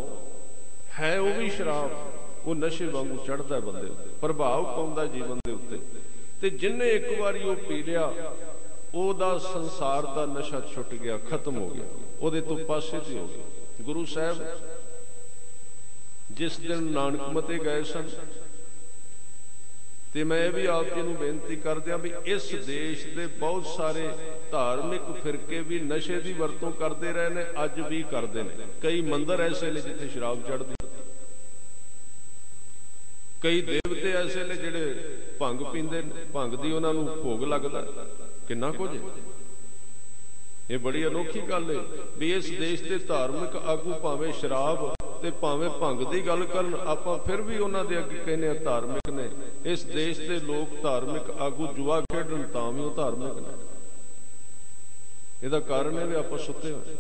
A: है वो भी शराब, वो नशे वांगू चढ़ता बंदे उत्ते, प्रभाव पाउंदा जीवन के उत्ते। ते जिन्हें एक बारी वो पी लिया, ओदा संसार का नशा छुट गया, खत्म हो गया, ओदे तो पासे ते हो गया। गुरु साहब जिस दिन नानक मते गए सन, ते मैं भी आप जी नूं बेनती कर दिया भी इस देश के बहुत सारे धार्मिक फिरके भी नशे की वरतों करते रहे ने, अज भी करते हैं। कई मंदिर ऐसे ने जिथे शराब चढ़ती, कई देवते ऐसे ने जिहड़े भंग पींदे, भंग दी उन्हां नूं भोग लगदा, किन्ना कुछ। ये बड़ी अनोखी गल है भी इस देश के धार्मिक आगू भावें शराब ते भावें भंग की गल करन, आपां फिर भी उन्हां दे अगे कहने धार्मिक ने। इस देश के लोग धार्मिक आगू जुआ खेडन तां भी वो धार्मिक ने। इहदा कारण है भी आपां सुते होए।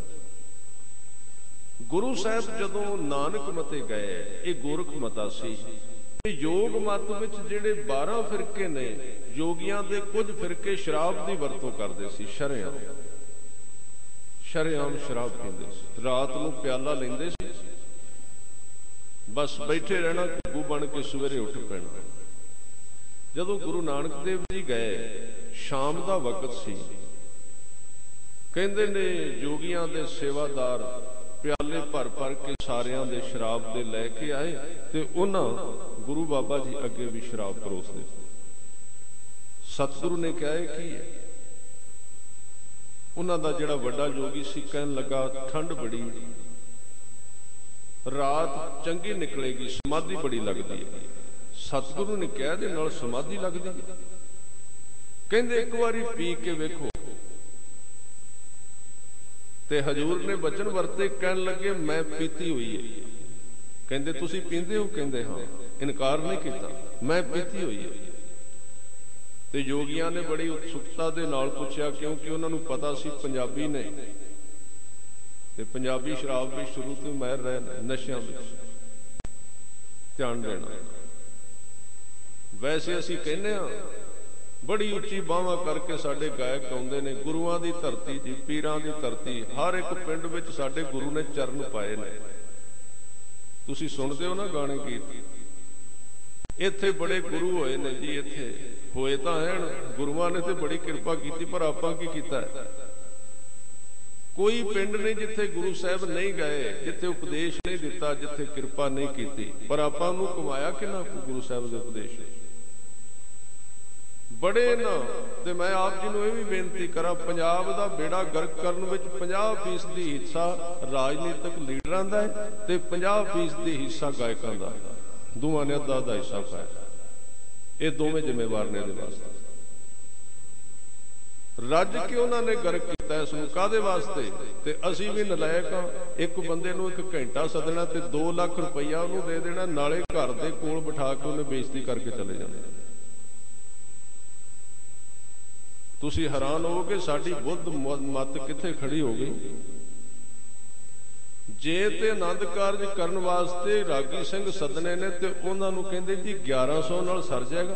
A: गुरु साहब जदों नानक मते गए, ये गोरख मता सी। योग मत विच जिहड़े 12 फिरके ने, योगियां दे कुछ फिरके शराब की वरतों करते सी। शरेआम शरेआम शराब पींदे सी, रात नूं प्याला लैंदे सी, बस बैठे रहना, घुग्गू बन के सवेरे उठ पैना। जदों गुरु नानक देव जी गए, शाम का वक्त सी, कहंदे ने योगियां दे सेवादार प्याले भर भर के सारियां दे शराब दे लैके आए, ते उन्हां गुरु बाबा जी अगे भी शराब परोस दी। सतगुरु ने कहा की है, उन्हां दा जिहड़ा वड्डा योगी सी कहन लगा, ठंड बड़ी, रात चंगी निकलेगी, समाधि बड़ी लगती है। सतगुरु ने कहा दे नाल समाधि लगती है। कहंदे एक बारी पी के वेखो, ते हजूर ने वचन वरते, कहन लगे मैं पीती हुई है। कहंदे तुसी पींदे हो? कहंदे हाँ, इनकार नहीं किया, मैं पीती हुई है। ते योगियां ने बड़ी उत्सुकता दे नाल पूछा, क्योंकि उन्होंने पता सी पंजाबी ने, ते पंजाबी शराब में शुरू तो माहिर रहे, नशियां विच ध्यान देना। वैसे असी कहने बड़ी उच्ची बाहां करके साडे गायक आउंदे ने, गुरुआं दी धरती जी, पीरां दी धरती, हर एक पिंड विच साडे गुरु ने चरण पाए ने। तुसी सुनदे हो ना गाने गीत, इत्थे बड़े गुरु होए ने जी, इत्थे होए तां हैन, गुरुआं ने ते बड़ी किरपा कीती, पर आपां की कीता है? कोई पिंड नहीं जिथे गुरु साहब नहीं गए, जिथे उपदेश नहीं दिता, जिथे किरपा नहीं की, पर आपां नूं कमाया किन्ना गुरु साहब के उपदेश बड़े ना। ते मैं आप जी नूं भी बेनती करा, पंजाब दा बेड़ा गर्क करन विच 50% हिस्सा राजनीतिक लीडरां दा है, ते 50% हिस्सा गायकां दा है। दोवां ने अद्धा अद्धा हिस्सा पाया। ये दोवें जिम्मेवार ने इहदे वास्ते। रज के उन्होंने गर्क किया इसनूं काहदे वास्ते? ते असीं भी नलायक हां। एक बंदे नूं 1 घंटा सदना ते 2 लाख रुपया उन्होंने दे देना, नाले घर दे कोल बिठा के उन्हें बेइज्जती करके चले जाना। तुसी हैरान होवोगे साडी बुद्ध मत किथे खड़ी हो गई। जे ते आनंद कारज करन वास्ते रागी सिंह सदने ने, ते उन्हां नूं कहंदे जी 1100 नाल सर जाएगा,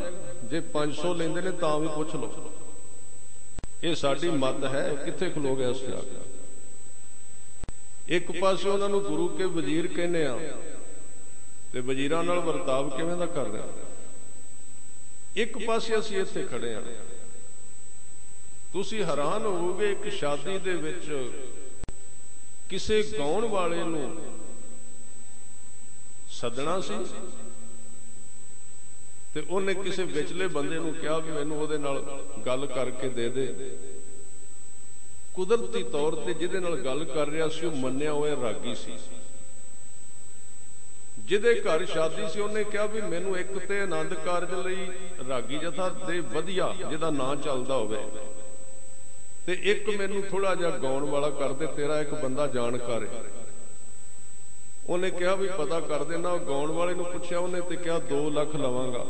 A: जे 500 लेंदे ने तां भी पुछ लो। ये साडी मत है, किथे खलो गया उस जाके। एक पासे उन्हां नूं गुरु के वजीर कहने आ, ते वजीरां नाल वर्ताव किवें दा कर रहे हैं। एक पासे असीं इत्थे खड़े आ। तुसी हैरान होवोगे, एक शादी दे विच किसे गाउण वाले नूं सदना सी, ते उन्हें किसी विचले बंदे नूं कहा भी मैनूं उहदे नाल गल करके दे दे। कुदरती तौर ते जिहदे नाल गल कर रहा सी ओह मन्निया होया रागी सी। जिहदे घर शादी सी उन्हें कहा भी मैनूं एक ते आनंद कारज लई रागी जथा दे वधिया जिहदा नां चलदा होवे, ते एक मैनूं थोड़ा जिहा गाउण वाला कर दे, तेरा एक बंदा जाणकार है। उन्हें कहा भी पता कर देना। गाउण वाले नूं पुछया, उन्हें ते कहा 2 लाख लवांगा।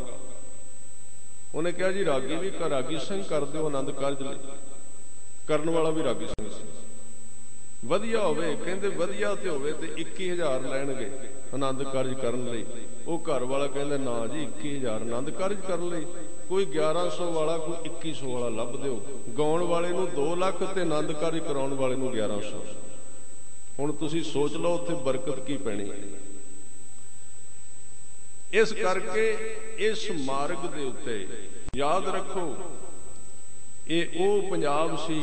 A: उन्हें कहा जी रागी भी रागी सिंह कर दो आनंद कारज लई, करन वाला भी रागी सिंह सी। वधिया होवे, कहंदे वधिया ते होवे ते 21,000 लैणगे आनंद कारज करन लई। वो घर वाला कहंदा ना जी 21,000 आनंद कारज करन लई, कोई 1100 वाला कोई 2100 वाला लभ दिओ। गाउण वाले नूं 2 लाख ते आनंद कारज कराउण वाले नूं 1100। हुण तुसीं सोच लो उत्थे बरकत की पैणी। इस करके इस मार्ग दे उत्ते याद रखो, ये वो पंजाब सी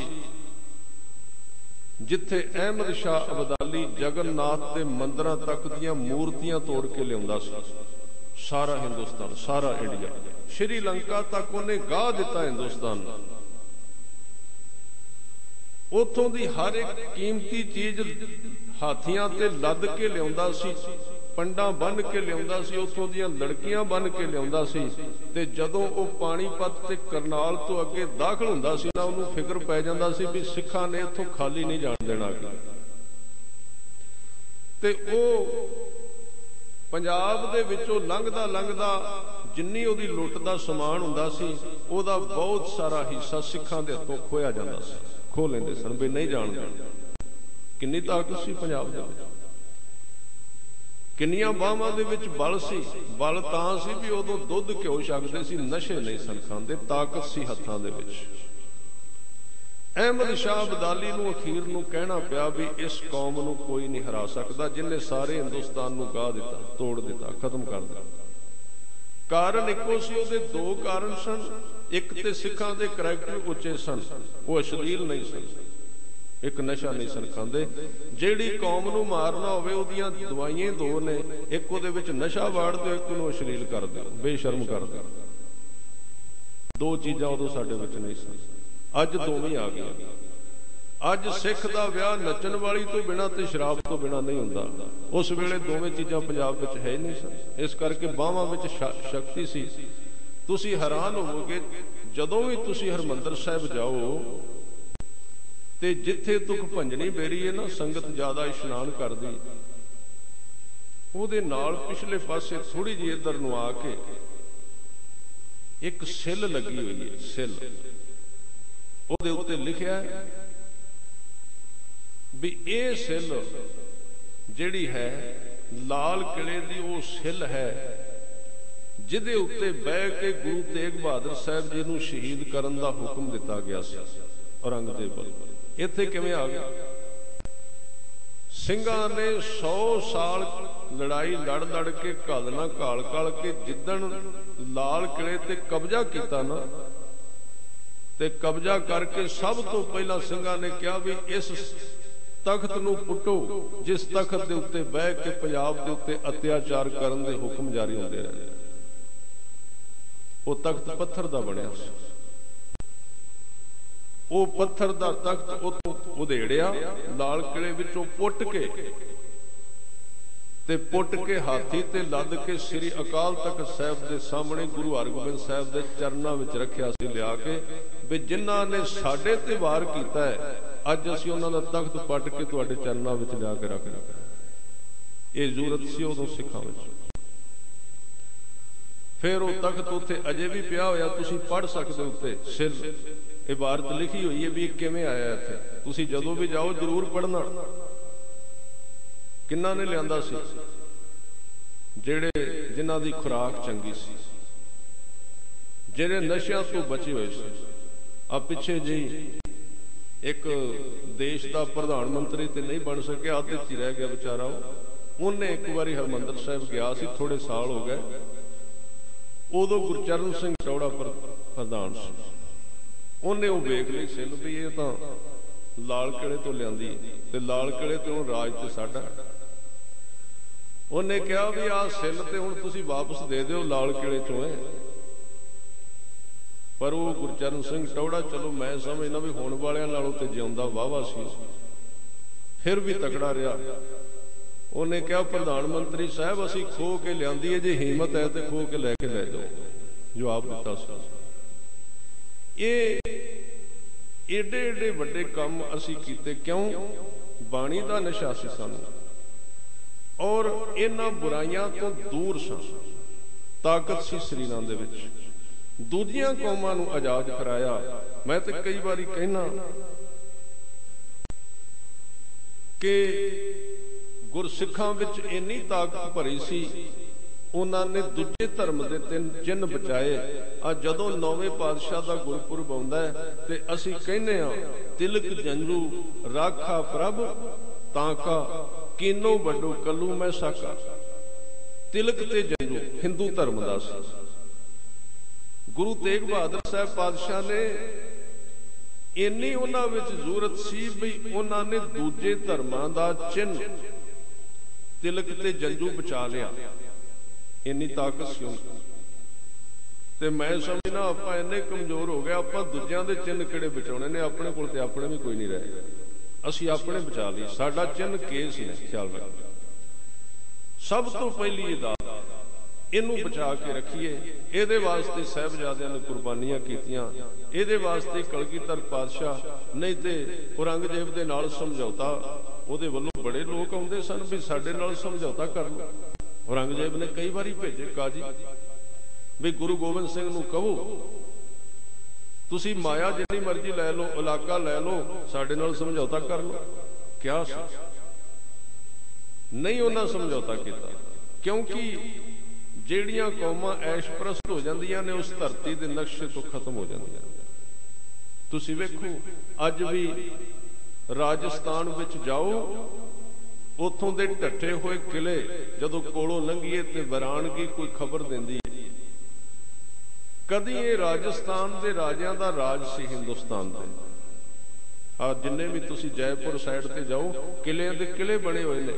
A: जिथे अहमद शाह अब्दाली जगन्नाथ के मंदिरां तक दियां मूर्तियां तोड़ के लियाउंदा सी। सारा हिंदुस्तान, सारा इंडिया, श्रीलंका तक उन्हें गाह दिता हिंदुस्तान। उथों दी हर एक कीमती चीज हाथियां ते लद के लियाउंदा सी, पंडा बन के लियाउंदा सी, उथों दियां लड़कियां बन के लियाउंदा सी। ते जदों वो पानीपत ते करनाल तो अगे दाखल हुंदा सी ना, उहनूं फिक्र पै जांदा सी भी सिखां ने इथों खाली नहीं जाण देना। ते वो पंजाब दे विचों लंघदा लंघदा जिन्नी उहदी लुੱਟ दा समान हुंदा सी, उहदा बहुत सारा हिस्सा सिखां दे हत्थों खोया जांदा सी, खो लैंदे सन भी नहीं जाण देना। किन्नी ताकत सी पंजाब दे विच, किन्नियां बाहां दे विच बल सी। बल तां सी भी उदों दुੱਧ घिओ छकदे सी, नशे नहीं सन खांदे, ताकत सी हत्थां दे विच। अहमद शाह अब्दाली नूं अखीर नूं कहना पिया भी इस कौम नूं कोई नहीं हरा सकदा, जिन्हें सारे हिंदुस्तान नूं गाह दिता, तोड़ दिता, खत्म कर दिता। कारण इक्को सी, उहदे दो कारण सन। एक ते सिखां दे करैक्टर उच्चे सन, वो अश्लील नहीं सन, एक नशा नहीं सन खांदे। जिहड़ी कौम नूं मारना होवे उहदियां दवाइयां दो ने, एक उहदे विच नशा वाड़ दिओ, एक नूं अश्लील कर दिओ, बेशर्म कर दिओ। दो चीज़ां उदों साडे विच नहीं सन, अज दोवें आ गई। अज सिख दा विआह नचण वाली तो बिना ते शराब तो बिना नहीं हुंदा। उस वेले दोवें चीज़ां पंजाब विच है नहीं सन। इस करके बाहां विच शक्ति सी। तुसीं हैरान होवोगे जदों भी तुसीं हरमंदर साहिब जाओ ते जिथे तुक भंजनी बेरी है ना, संगत ज्यादा इशनान करदी, उहदे नाल पिछले पासे थोड़ी जी इधर नूं आके एक सिल लगी हुई है। सिल ਉਹਦੇ ਉੱਤੇ ਲਿਖਿਆ ਵੀ ਇਹ ਸਿੱਲ ਜਿਹੜੀ ਹੈ ਲਾਲ ਕਿਲੇ ਦੀ ਉਹ ਸਿੱਲ ਹੈ ਜਿਹਦੇ ਉੱਤੇ ਬਹਿ ਕੇ ਗੁਰੂ ਤੇਗ ਬਹਾਦਰ ਸਾਹਿਬ ਜੀ ਨੂੰ ਸ਼ਹੀਦ ਕਰਨ ਦਾ ਹੁਕਮ ਦਿੱਤਾ ਗਿਆ ਸੀ ਔਰੰਗਜ਼ੇਬ ਵੱਲੋਂ। ਇੱਥੇ ਕਿਵੇਂ ਆ ਗਿਆ? ਸਿੰਘਾਂ ਨੇ 100 ਸਾਲ ਲੜਾਈ ਲੜ ਲੜ ਕੇ ਘਾਲਣਾ ਘਾਲ ਘਾਲ ਕੇ ਜਿੱਦਣ ਲਾਲ ਕਿਲੇ ਤੇ ਕਬਜ਼ਾ ਕੀਤਾ ਨਾ, ਤੇ ਕਬਜ਼ਾ ਕਰਕੇ ਸਭ ਤੋਂ ਪਹਿਲਾਂ ਸਿੰਘਾਂ ਨੇ ਕਿਹਾ ਵੀ ਇਸ ਤਖਤ ਨੂੰ ਪੁੱਟੋ ਜਿਸ ਤਖਤ ਦੇ ਉੱਤੇ ਬਹਿ ਕੇ ਪੰਜਾਬ ਦੇ ਉੱਤੇ ਅਤਿਆਚਾਰ ਕਰਨ ਦੇ ਹੁਕਮ ਜਾਰੀ ਹੁੰਦੇ ਰਹੇ। ਉਹ ਤਖਤ ਪੱਥਰ ਦਾ ਬਣਿਆ ਸੀ। ਉਹ ਪੱਥਰ ਦਾ ਤਖਤ ਉਤੋਂ ਉਧੇੜਿਆ, ਲਾਲ ਕਿਲੇ ਵਿੱਚੋਂ ਪੁੱਟ ਕੇ ਹਾਥੀ ਤੇ ਲੱਦ ਕੇ ਸ੍ਰੀ ਅਕਾਲ ਤਖਤ ਸਾਹਿਬ ਦੇ ਸਾਹਮਣੇ ਗੁਰੂ ਹਰਗੋਬਿੰਦ ਸਾਹਿਬ ਦੇ ਚਰਨਾਂ ਵਿੱਚ ਰੱਖਿਆ ਸੀ ਲਿਆ ਕੇ, ਵੀ ਜਿਨ੍ਹਾਂ ਨੇ ਸਾਡੇ ਤੇ ਵਾਰ ਕੀਤਾ ਹੈ ਅੱਜ ਅਸੀਂ ਉਹਨਾਂ ਦਾ ਤਖਤ ਪੱਟ ਕੇ ਤੁਹਾਡੇ ਚਰਨਾਂ ਵਿੱਚ ਲਿਆ ਕੇ ਰੱਖ ਦਿੱਤਾ। ਇਹ ਜ਼ਰੂਰਤ ਸੀ ਉਦੋਂ ਸਿੱਖਾਂ ਵਿੱਚ। ਫਿਰ ਉਹ ਤਖਤ ਉੱਥੇ ਅਜੇ ਵੀ ਪਿਆ ਹੋਇਆ, ਤੁਸੀਂ ਪੜ੍ਹ ਸਕਦੇ ਉੱਤੇ ਸਿੱਲ ਇਬਾਰਤ ਲਿਖੀ ਹੋਈ ਹੈ ਵੀ ਇਹ ਕਿਵੇਂ ਆਇਆ ਇੱਥੇ। ਤੁਸੀਂ ਜਦੋਂ ਵੀ ਜਾਓ ਜ਼ਰੂਰ ਪੜ੍ਹਨਾ। ਕਿੰਨਾ ਨੇ ਲਿਆਂਦਾ ਸੀ? ਜਿਹੜੇ ਜਿਨ੍ਹਾਂ ਦੀ ਖੁਰਾਕ ਚੰਗੀ ਸੀ, ਜਿਹੜੇ ਨਸ਼ਿਆਂ ਤੋਂ ਬਚੇ ਹੋਏ ਸੀ। ਆ ਪਿੱਛੇ ਜਿਹੀ ਇੱਕ ਦੇਸ਼ ਦਾ ਪ੍ਰਧਾਨ ਮੰਤਰੀ ਤੇ ਨਹੀਂ ਬਣ ਸਕਿਆ, ਅੱਧੇ ਚ ਹੀ ਰਹਿ ਗਿਆ ਵਿਚਾਰਾ। ਉਹਨੇ ਇੱਕ ਵਾਰੀ ਹਰਮੰਦਰ ਸਾਹਿਬ ਗਿਆ ਸੀ, ਥੋੜੇ ਸਾਲ ਹੋ ਗਏ, ਉਦੋਂ ਗੁਰਚਰਨ ਸਿੰਘ ਟੌੜਾ ਪ੍ਰਧਾਨ ਸੀ। ਉਹਨੇ ਉਹ ਵੇਖ ਲਈ ਸਿੱਲ ਵੀ ਇਹ ਤਾਂ ਲਾਲ ਕਿਲੇ ਤੋਂ ਲਿਆਂਦੀ ਤੇ ਲਾਲ ਕਿਲੇ ਤੋਂ ਰਾਜ ਤੇ ਸਾਡਾ। ਉਹਨੇ ਕਿਹਾ ਵੀ ਆਹ ਸਿੱਲ ਤੇ ਹੁਣ ਤੁਸੀਂ ਵਾਪਸ ਦੇ ਦਿਓ, ਲਾਲ ਕਿਲੇ ਚੋਂ ਹੈ। ਪਰ ਉਹ ਗੁਰਚਰਨ ਸਿੰਘ ਟੌੜਾ, ਚਲੋ ਮੈਂ ਸਮਝਦਾ ਵੀ ਹੁਣ ਵਾਲਿਆਂ ਨਾਲੋਂ ਤੇ ਜਿਉਂਦਾ ਵਾਹਵਾ ਸੀ, ਫਿਰ ਵੀ ਤਕੜਾ ਰਿਹਾ। ਉਹਨੇ ਕਿਹਾ ਪ੍ਰਧਾਨ ਮੰਤਰੀ ਸਾਹਿਬ ਅਸੀਂ ਖੋ ਕੇ ਲਿਆਂਦੀ ਹੈ, ਜੇ ਹਿੰਮਤ ਹੈ ਤੇ ਖੋ ਕੇ ਲੈ ਕੇ ਲੈ ਜਾਓ। ਜਵਾਬ ਦਿੱਤਾ ਸੀ। ਇਹ ਏਡੇ ਏਡੇ ਵੱਡੇ ਕੰਮ ਅਸੀਂ ਕੀਤੇ ਕਿਉਂ? ਬਾਣੀ ਦਾ ਨਸ਼ਾ ਸੀ ਸਾਨੂੰ, ਔਰ ਇਹਨਾਂ ਬੁਰਾਈਆਂ ਤੋਂ ਦੂਰ ਸਾਂ। ਤਾਕਤ ਸੀ ਸਰੀਰਾਂ ਦੇ ਵਿੱਚ। ਦੂਜੀਆਂ ਕੌਮਾਂ ਨੂੰ ਆਜ਼ਾਦ ਕਰਾਇਆ। ਮੈਂ ਤੇ ਕਈ ਵਾਰੀ ਕਹਿਣਾ ਕਿ ਗੁਰਸਿੱਖਾਂ ਵਿੱਚ ਇੰਨੀ ਤਾਕਤ ਭਰੀ ਸੀ, ਉਹਨਾਂ ਨੇ ਦੂਜੇ ਧਰਮ ਦੇ 3 ਚਿੰਨ੍ਹ ਬਚਾਏ। ਆ ਜਦੋਂ 9ਵੇਂ ਪਾਤਸ਼ਾਹ ਦਾ ਗੁਰਪੁਰਬ ਆਉਂਦਾ ਤੇ ਅਸੀਂ ਕਹਿੰਦੇ ਆ ਤਿਲਕ ਜੰਜੂ ਰਾਖਾ ਪ੍ਰਭ ਤਾਂਕਾ ਕੀਨੋ ਵੱਡੋ ਕੱਲੂ ਮੈਂ ਸਾਕਾ। ਤਿਲਕ ਤੇ ਜੰਜੂ हिंदू धर्म का सी। गुरु तेग बहादुर साहब पातशाह ने इन्नी उन्हां विच जरूरत सी भी उन्हां ने दूजे धर्मां दा चिन्ह तिलक ते जंजू बचा लिया, इन्नी ताकत सी उन्हां। ते मैं समझना आपां इन्ने कमजोर हो गए, आपां दूजियां दे चिन्ह किहड़े बचाउणे ने, अपने कोल ते अपने भी कोई नहीं रहे, असीं अपने बचा लई। साडा चिन्ह केस ने, ख्याल रख। सब तो पहली दात इनू बचा के रखिए। इहदे वास्ते साहिबजादियां ने कुर्बानियां कीतियां, इहदे वास्ते कलगीधर पातशाह, नहीं ते औरंगजेब दे नाल समझौता, उहदे वल्लों बड़े लोग आउंदे सन भी साडे नाल समझौता कर लो। औरंगजेब ने कई बारी भेजे काजी भी गुरु गोबिंद सिंह नूं कहो तुसी माया जिन्नी मर्जी लै लो, इलाका लै लो, साडे नाल समझौता कर लो। क्या नहीं उन्हां समझौता किया, क्योंकि ਜਿਹੜੀਆਂ ਕੌਮਾਂ ਐਸ਼ਪ੍ਰਸਤ ਹੋ ਜਾਂਦੀਆਂ ਨੇ ਉਸ ਧਰਤੀ ਦੇ ਨਕਸ਼ੇ ਤੋਂ ਖਤਮ ਹੋ ਜਾਂਦੀਆਂ। ਤੁਸੀਂ ਵੇਖੋ ਅੱਜ ਵੀ ਰਾਜਸਥਾਨ ਵਿੱਚ ਜਾਓ, ਉੱਥੋਂ ਦੇ ਢੱਠੇ ਹੋਏ ਕਿਲੇ ਜਦੋਂ ਕੋਲੋਂ ਲੰਘੀਏ ਤੇ ਵਰਾਨਗੀ ਕੋਈ ਖਬਰ ਦਿੰਦੀ ਹੈ। ਕਦੀ ਇਹ ਰਾਜਸਥਾਨ ਦੇ ਰਾਜਿਆਂ ਦਾ ਰਾਜ ਸੀ ਹਿੰਦੁਸਤਾਨ ਦੇ। ਆ ਜਿੰਨੇ ਵੀ ਤੁਸੀਂ ਜੈਪੁਰ ਸਾਈਡ ਤੇ ਜਾਓ, ਕਿਲਿਆਂ ਦੇ ਕਿਲੇ ਬਣੇ ਹੋਏ ਨੇ।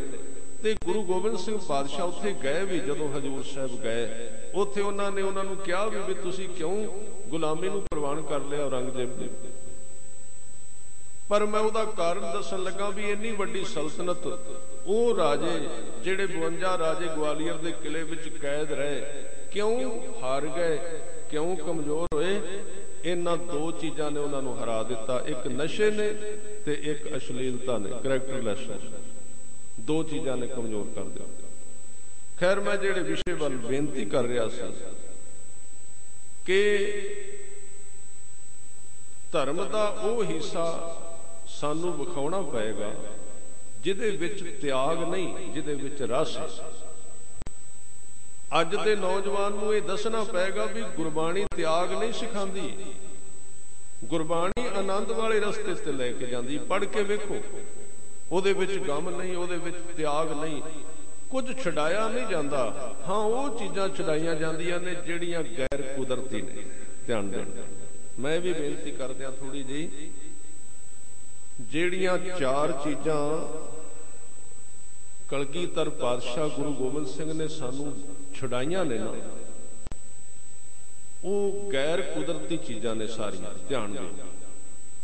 A: ਤੇ ਗੁਰੂ ਗੋਬਿੰਦ ਸਿੰਘ ਪਾਤਸ਼ਾਹ ਉੱਥੇ ਗਏ ਵੀ, ਜਦੋਂ ਹਜ਼ੂਰ ਸਾਹਿਬ ਗਏ ਉੱਥੇ ਉਹਨਾਂ ਨੇ ਉਹਨਾਂ ਨੂੰ ਕਿਹਾ ਵੀ ਤੁਸੀਂ ਕਿਉਂ ਗੁਲਾਮੀ ਨੂੰ ਪ੍ਰਵਾਨ ਕਰ ਲਿਆ ਔਰੰਗਜ਼ੇਬ ਦੇ। ਪਰ ਮੈਂ ਉਹਦਾ ਕਾਰਨ ਦੱਸਣ ਲੱਗਾ ਵੀ ਇੰਨੀ ਵੱਡੀ ਸਲਤਨਤ, ਉਹ ਰਾਜੇ ਜਿਹੜੇ 52 ਰਾਜੇ ਗਵਾਲੀਅਰ ਦੇ ਕਿਲੇ ਵਿੱਚ ਕੈਦ ਰਹੇ, ਕਿਉਂ ਹਾਰ ਗਏ, ਕਿਉਂ ਕਮਜ਼ੋਰ ਹੋਏ? ਇਹਨਾਂ ਦੋ ਚੀਜ਼ਾਂ ਨੇ ਉਹਨਾਂ ਨੂੰ ਹਰਾ ਦਿੱਤਾ, ਇੱਕ ਨਸ਼ੇ ਨੇ ਤੇ ਇੱਕ ਅਸ਼ਲੀਲਤਾ ਨੇ, ਕਰੈਕਟਰਲੈਸਨੈਸ। दो चीज़ां ने कमजोर कर दिया। खैर मैं जेड़े विषय वाल बेनती कर रहा सी कि धर्म का वो हिस्सा सानू विखाउणा पएगा जिहदे विच त्याग नहीं, जिहदे विच रस है। अज दे नौजवान नूं ये दसना पएगा भी गुरबाणी त्याग नहीं सिखांदी, गुरबाणी आनंद वाले रस्ते ते लैके जांदी। पढ़ के वेखो, ਉਹਦੇ ਵਿੱਚ ਗਮ ਨਹੀਂ, ਉਹਦੇ ਵਿੱਚ ਤਿਆਗ ਨਹੀਂ, ਕੁਝ ਛਡਾਇਆ ਨਹੀਂ ਜਾਂਦਾ। ਹਾਂ ਉਹ ਚੀਜ਼ਾਂ ਛਡਾਈਆਂ ਜਾਂਦੀਆਂ ਨੇ ਜਿਹੜੀਆਂ ਗੈਰ ਕੁਦਰਤੀ ਨੇ। ਧਿਆਨ ਦੇਣਾ, ਮੈਂ ਵੀ ਬੇਨਤੀ ਕਰਦਿਆਂ ਥੋੜੀ ਜਿਹੀ, ਜਿਹੜੀਆਂ 4 ਚੀਜ਼ਾਂ ਕਲਗੀਧਰ ਪਾਤਸ਼ਾਹ ਗੁਰੂ ਗੋਬਿੰਦ ਸਿੰਘ ਨੇ ਸਾਨੂੰ ਛਡਾਈਆਂ ਨੇ ਨਾ, ਉਹ ਗੈਰ ਕੁਦਰਤੀ ਚੀਜ਼ਾਂ ਨੇ ਸਾਰੀਆਂ। ਧਿਆਨ ਦਿਓ,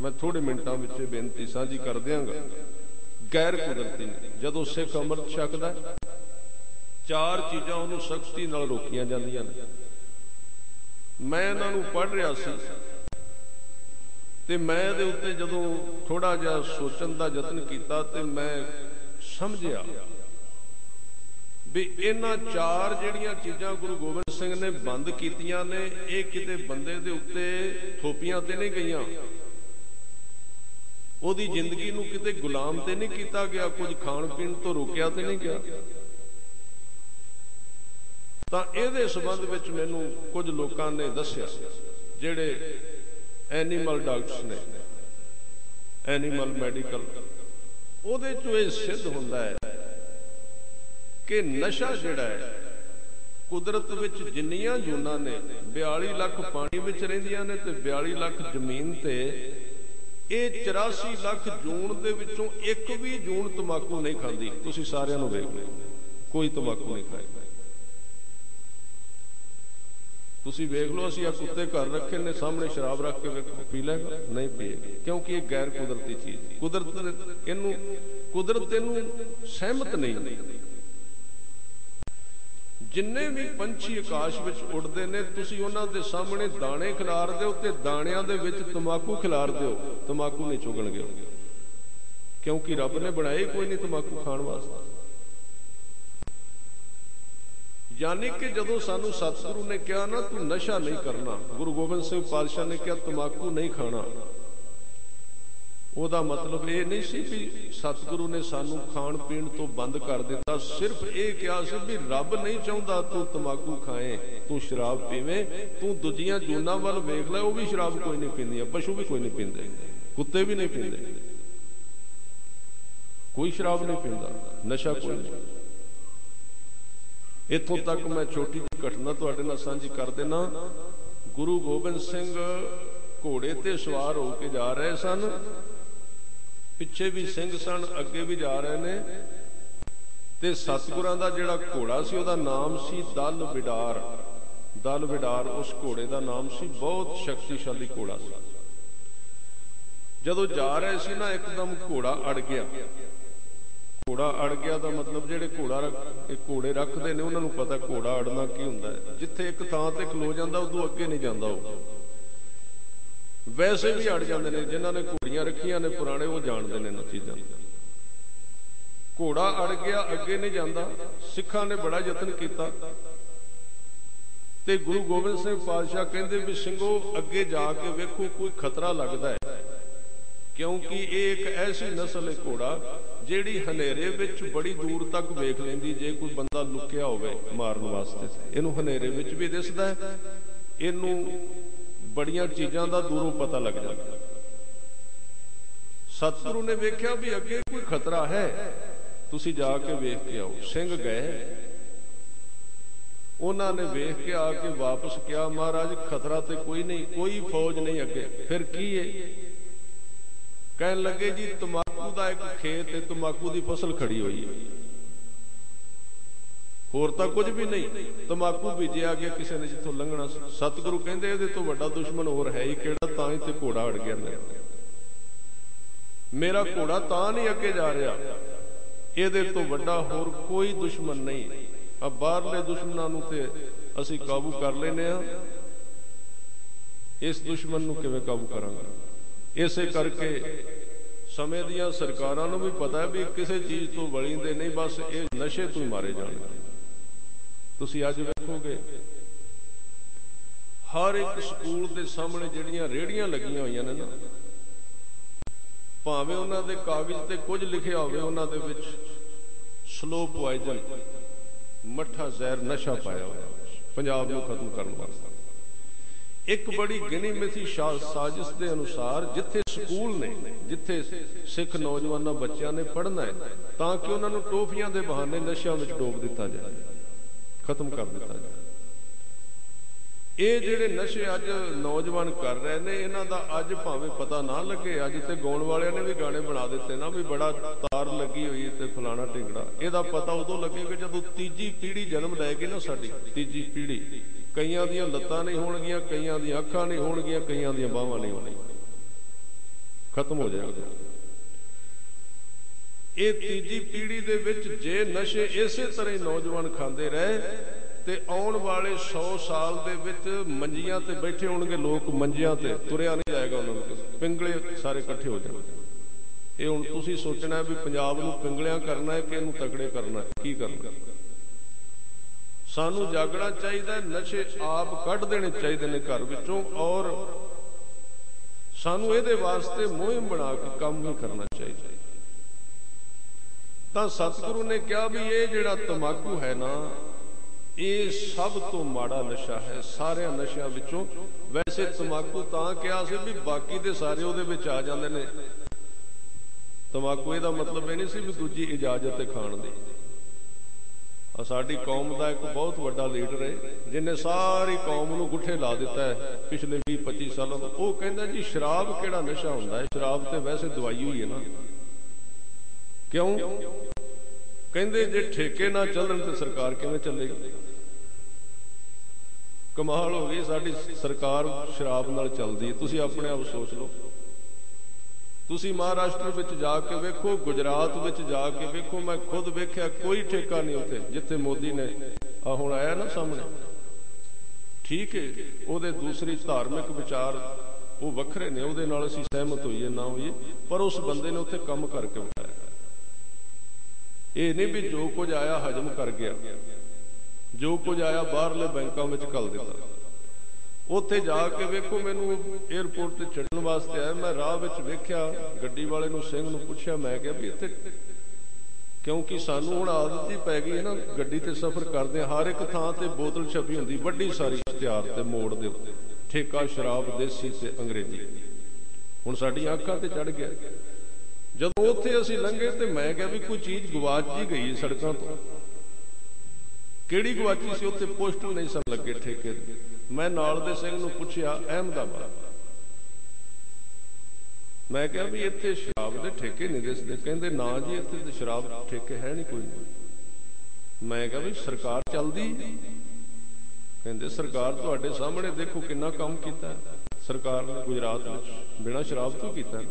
A: ਮੈਂ ਥੋੜੇ ਮਿੰਟਾਂ ਵਿੱਚ ਬੇਨਤੀ ਸਾਂਝੀ ਕਰ ਦਿਆਂਗਾ। गैर कुदरती ने जदों सिख अमृत छकदा 4 चीज़ां उहनूं सख्ती नाल रोकियां जांदियां ने। मैं इन्हां नूं पढ़ रहा सी ते मैं इहदे उत्ते जदों थोड़ा जिहा सोचण दा यतन कीता ते मैं समझिया भी इन्हां 4 जिहड़ियां चीज़ां गुरु गोबिंद सिंह ने बंद कीतियां ने, ये किते बंदे दे उत्ते थोपियां ते नहीं गईयां, ਉਹਦੀ ਜ਼ਿੰਦਗੀ ਨੂੰ ਕਿਤੇ ਗੁਲਾਮ ਤੇ ਨਹੀਂ ਕੀਤਾ ਗਿਆ, ਕੁਝ ਖਾਣ ਪੀਣ ਤੋਂ ਰੋਕਿਆ ਤੇ ਨਹੀਂ ਗਿਆ। ਤਾਂ ਇਹਦੇ ਸੰਬੰਧ ਵਿੱਚ ਮੈਨੂੰ ਕੁਝ ਲੋਕਾਂ ਨੇ ਦੱਸਿਆ, ਜਿਹੜੇ ਐਨੀਮਲ ਡਾਕਟਰਸ ਨੇ, ਐਨੀਮਲ ਮੈਡੀਕਲ, ਉਹਦੇ ਚੋਂ ਇਹ ਸਿੱਧ ਹੁੰਦਾ ਹੈ ਕਿ ਨਸ਼ਾ ਜਿਹੜਾ ਹੈ ਕੁਦਰਤ ਵਿੱਚ ਜਿੰਨੀਆਂ ਜੂਨਾਂ ਨੇ, 42 ਲੱਖ ਪਾਣੀ ਵਿੱਚ ਰਹਿੰਦੀਆਂ ਨੇ ਤੇ 42 ਲੱਖ ਜ਼ਮੀਨ ਤੇ, ਇਹ 84 ਲੱਖ ਜੂਨ ਦੇ ਵਿੱਚੋਂ ਇੱਕ ਵੀ ਜੂਨ ਤੰਬਾਕੂ ਨਹੀਂ ਖਾਂਦੀ। ਤੁਸੀਂ ਸਾਰਿਆਂ ਨੂੰ ਵੇਖ ਲਓ, ਕੋਈ ਤੰਬਾਕੂ ਨਹੀਂ ਖਾਏਗਾ। ਤੁਸੀਂ ਵੇਖ ਲਓ, ਅਸੀਂ ਆ ਕੁੱਤੇ ਘਰ ਰੱਖੇ ਨੇ, ਸਾਹਮਣੇ ਸ਼ਰਾਬ ਰੱਖ ਕੇ ਵੇਖੋ, ਪੀ ਲੈਗਾ? ਨਹੀਂ ਪੀਏਗਾ, ਕਿਉਂਕਿ ਇਹ ਗੈਰ ਕੁਦਰਤੀ ਚੀਜ਼, ਕੁਦਰਤ ਇਹਨੂੰ ਸਹਿਮਤ ਨਹੀਂ। जिन्ने भी पंछी आकाश विच उड़ते ने, तुसी उन्हां दे सामने दाणे खिलार दिओ ते दाणियां दे विच तंबाकू खिलार दिओ, तंबाकू नहीं चुगणगे, क्योंकि रब ने बनाए कोई नहीं तंबाकू खाण वास्ते। यानी कि जदों सानू सतगुरु ने कहा ना तू नशा नहीं करना, गुरु गोबिंद सिंह पातशाह ने कहा तंबाकू नहीं खाना, ਉਹਦਾ ਮਤਲਬ ਇਹ ਨਹੀਂ ਸੀ ਵੀ ਸਤਿਗੁਰੂ ਨੇ ਸਾਨੂੰ ਖਾਣ ਪੀਣ ਤੋਂ ਬੰਦ ਕਰ ਦਿੱਤਾ। ਸਿਰਫ ਇਹ ਕਿਹਾ ਸੀ ਵੀ ਰੱਬ ਨਹੀਂ ਚਾਹੁੰਦਾ ਤੂੰ ਤੰਬਾਕੂ ਖਾਏ, ਤੂੰ ਸ਼ਰਾਬ ਪੀਵੇਂ, ਤੂੰ ਦੂਜੀਆਂ ਜੂਨਾਂ ਵੱਲ ਵੇਖ ਲੈ, ਉਹ ਵੀ ਸ਼ਰਾਬ ਕੋਈ ਨਹੀਂ ਪੀਂਦੀਆਂ, ਪਸ਼ੂ ਵੀ ਕੋਈ ਨਹੀਂ ਪੀਂਦੇ, ਕੁੱਤੇ ਵੀ ਨਹੀਂ ਪੀਂਦੇ, ਕੋਈ ਸ਼ਰਾਬ ਨਹੀਂ ਪੀਂਦਾ, ਨਸ਼ਾ ਕੋਈ ਨਹੀਂ। इत्थों तक मैं छोटी जी घटना तुहाडे नाल सांझी कर देना। गुरु गोबिंद सिंह घोड़े ते सवार होके जा रहे सन, पिछे भी सिंह सन, अगे भी जा रहे ने, ते सतगुरां दा जिहड़ा घोड़ा सी उहदा नाम सी दल विडार। दल विडार उस घोड़े का नाम सी, बहुत शक्तिशाली घोड़ा सी। जदों जा रहे सी ना, एकदम घोड़ा अड़ गया। घोड़ा अड़ गया का मतलब जिहड़े घोड़े रखते ने उन्होंने पता घोड़ा अड़ना की हुंदा है। जिथे एक थां ते खलो जांदा उदों अगे नहीं जांदा, वैसे भी अड़ जाते हैं। जिन्हां ने घोड़ियां रखियां ने पुराने वो जानते हैं इन्हां चीज़ां। घोड़ा अड़ गया, अगे नहीं जाता। सिखां ने बड़ा यतन किया ते गुरु गोबिंद सिंह पातशाह कहते भी सिंघो अगे जाके वेखो कोई खतरा लगता है, क्योंकि ये एक ऐसी नस्ल है घोड़ा जिहड़ी हनेरे विच बड़ी दूर तक वेख लैंदी। जे कोई बंदा लुकिया होवे मारन वास्ते, इनू हनेरे विच भी दिसदा है, इनू बड़ियां चीज़ां दा दूरों पता लग जाता। सतगुरु ने वेख्या भी अगे कोई खतरा है, तुसी जाके वेख के आओ। सिंह गए, उन्होंने वेख के आके वापस किया, महाराज खतरा तो कोई नहीं, कोई फौज नहीं अगे, फिर की है? कहन लगे जी तंबाकू का एक खेत है, तंबाकू की फसल खड़ी हुई है, होर तो कुछ भी नहीं, तंबाकू बीजिया गया किसी ने जिथों लंघना। सतगुरु कहते ये तो बड़ा दुश्मन होर है ही केड़ा, तां ही ते घोड़ा अड़ गया। मेरा घोड़ा तां नहीं अगे जा रहा, ये तो बड़ा होर कोई दुश्मन नहीं। अब बाहरले दुश्मनों ते असी काबू कर लेने, इस दुश्मन नूं किवें काबू करांगे? इसे करके समय दियां सरकारां नूं भी पता है भी किसी चीज़ तो वलींदे नहीं, बस ये नशे तो ही मारे जाणगे। तुसीं अज वेखोगे हर एक स्कूल के सामने जिहड़ियां रेहड़ियां लगियां होईयां ने ना, भावें उन्हां दे कागज़ ते कुछ लिखिया होवे, उन्हां दे विच स्लो पॉइजन, मठा जहर, नशा पाया हुआ पंजाब को खत्म करने वास्ते। एक बड़ी गिनी मिथी साजिश के अनुसार जिथे स्कूल ने, जिथे सिख नौजवानों बच्चों ने पढ़ना है, ताकि उन्होंने टोफियां के बहाने नशा में डोब दिता जाए, खत्म कर दिता जाए। ये जिहड़े नशे अज नौजवान कर रहे हैं, इन्हां दा अज भावें पता ना लगे, अज तो गाउण वालियां ने भी गाने बना दिते ना भी बड़ा तार लगी हुई है फलाना ढिंगड़ा। इहदा पता उदों लगेगा जदों तीजी पीढ़ी जन्म लैगी ना, साडी तीजी पीढ़ी, कईयां दियां लत्तां नहीं होणगियां, कईयां दियां अखां नहीं होणगियां, कईयां दियां बाहां नहीं होणगियां, खत्म हो जाएगा। ये तीजी पीढ़ी दे विच जे नशे इसे तरह नौजवान खांदे रहे ते आउण वाले 100 साल दे विच मंजियां ते बैठे होणगे लोग, मंजियां ते तुरिया नहीं जाएगा, उन्होंने पिंगले सारे इकट्ठे हो जाएंगे। ये हुण तुसीं सोचना है भी पंजाब नूं पिंगलियां करना है कि इहनूं तगड़े करना है, की करना? सानूं जागना चाहिए, नशे आप कढ देने चाहिए ने घर विचों, और सानूं इहदे वास्ते मुहिम बना के काम भी करना चाहिए। तां सतगुरु ने कहा भी ये जिहड़ा तंबाकू है ना, ये सब तो माड़ा नशा है सारे नशियां विचों। वैसे तंबाकू तां कहा सी भी बाकी दे सारे उहदे विच आ जांदे ने, तंबाकू इहदा मतलब ये नहीं सी भी दूजी इजाजत है खाण दी। साडी कौम का एक बहुत वड्डा लीडर है जिन्हें सारी कौम नूं गुठे ला दिता है पिछले 20-25 सालों तो। वो कहता जी शराब किहड़ा नशा हुंदा है, शराब तो वैसे दवाई हुई है ना। क्यों कहते जे ठेके ना चलन तो सरकार किवें चलेगी? कमाल हो गई, साडी सरकार शराब नाल चलदी है। तुसीं अपने आप सोच लो, तुसीं महाराष्ट्र विच जाके वेखो, गुजरात विच जाके वेखो, मैं खुद वेख्या कोई ठेका नहीं उत्थे जिथे मोदी ने आ हुण आया ना सामने। ठीक है, उहदे दूसरी धार्मिक विचार वो वखरे ने, उहदे नाल असीं सहमत होईए ना होईए, पर उस बंदे ने उत्थे कम करके बिठाया। ये नहीं भी जो कुछ आया हजम कर गया, जो कुछ आया बाहरले बैंकों में घल दिता। उत्थे जाके वेखो, मैनू एयरपोर्ट ते चढ़न वास्ते आया, मैं राह विच वेख्या गड्डी वाले नूं, सिंह नूं पुछया, मैं कहा भी इत्थे क्योंकि सानू हुण आदत ही पै गई है ना, गड्डी ते सफर करदे हर एक थां ते बोतल छपी हुंदी वड्डी सारी इश्तिहार ते मोड़ दे उत्ते, ठेका शराब देसी ते अंग्रेजी। हुण साडीआं अखां ते चढ़ गया। जदों उत्थे असीं लंघे ते मैं कहा भी कोई चीज़ गवाच जी गई सड़कों तो, ਕਿਹੜੀ ਗਵਾਚੀ ਸੀ? ਉੱਥੇ ਪੋਸਟਰ ਨਹੀਂ ਸਨ ਲੱਗੇ ਠੇਕੇ ਦੇ। ਮੈਂ ਨਾਲ ਦੇ ਸਿੰਘ ਨੂੰ ਪੁੱਛਿਆ, ਅਹਿਮਦਾਬਾਦ। ਮੈਂ ਕਿਹਾ ਵੀ ਇੱਥੇ ਸ਼ਰਾਬ ਦੇ ਠੇਕੇ ਨਹੀਂ ਦਿਸਦੇ। ਕਹਿੰਦੇ ਨਾ ਜੀ, ਇੱਥੇ ਤੇ ਸ਼ਰਾਬ ਠੇਕੇ ਹੈ ਨਹੀਂ ਕੋਈ। ਮੈਂ ਕਿਹਾ ਵੀ ਸਰਕਾਰ ਚੱਲਦੀ? ਕਹਿੰਦੇ ਸਰਕਾਰ ਤੁਹਾਡੇ ਸਾਹਮਣੇ ਦੇਖੋ ਕਿੰਨਾ ਕੰਮ ਕੀਤਾ ਸਰਕਾਰ ਨੇ ਗੁਜਰਾਤ ਵਿੱਚ, ਬਿਨਾਂ ਸ਼ਰਾਬ ਤੋਂ ਕੀਤਾ।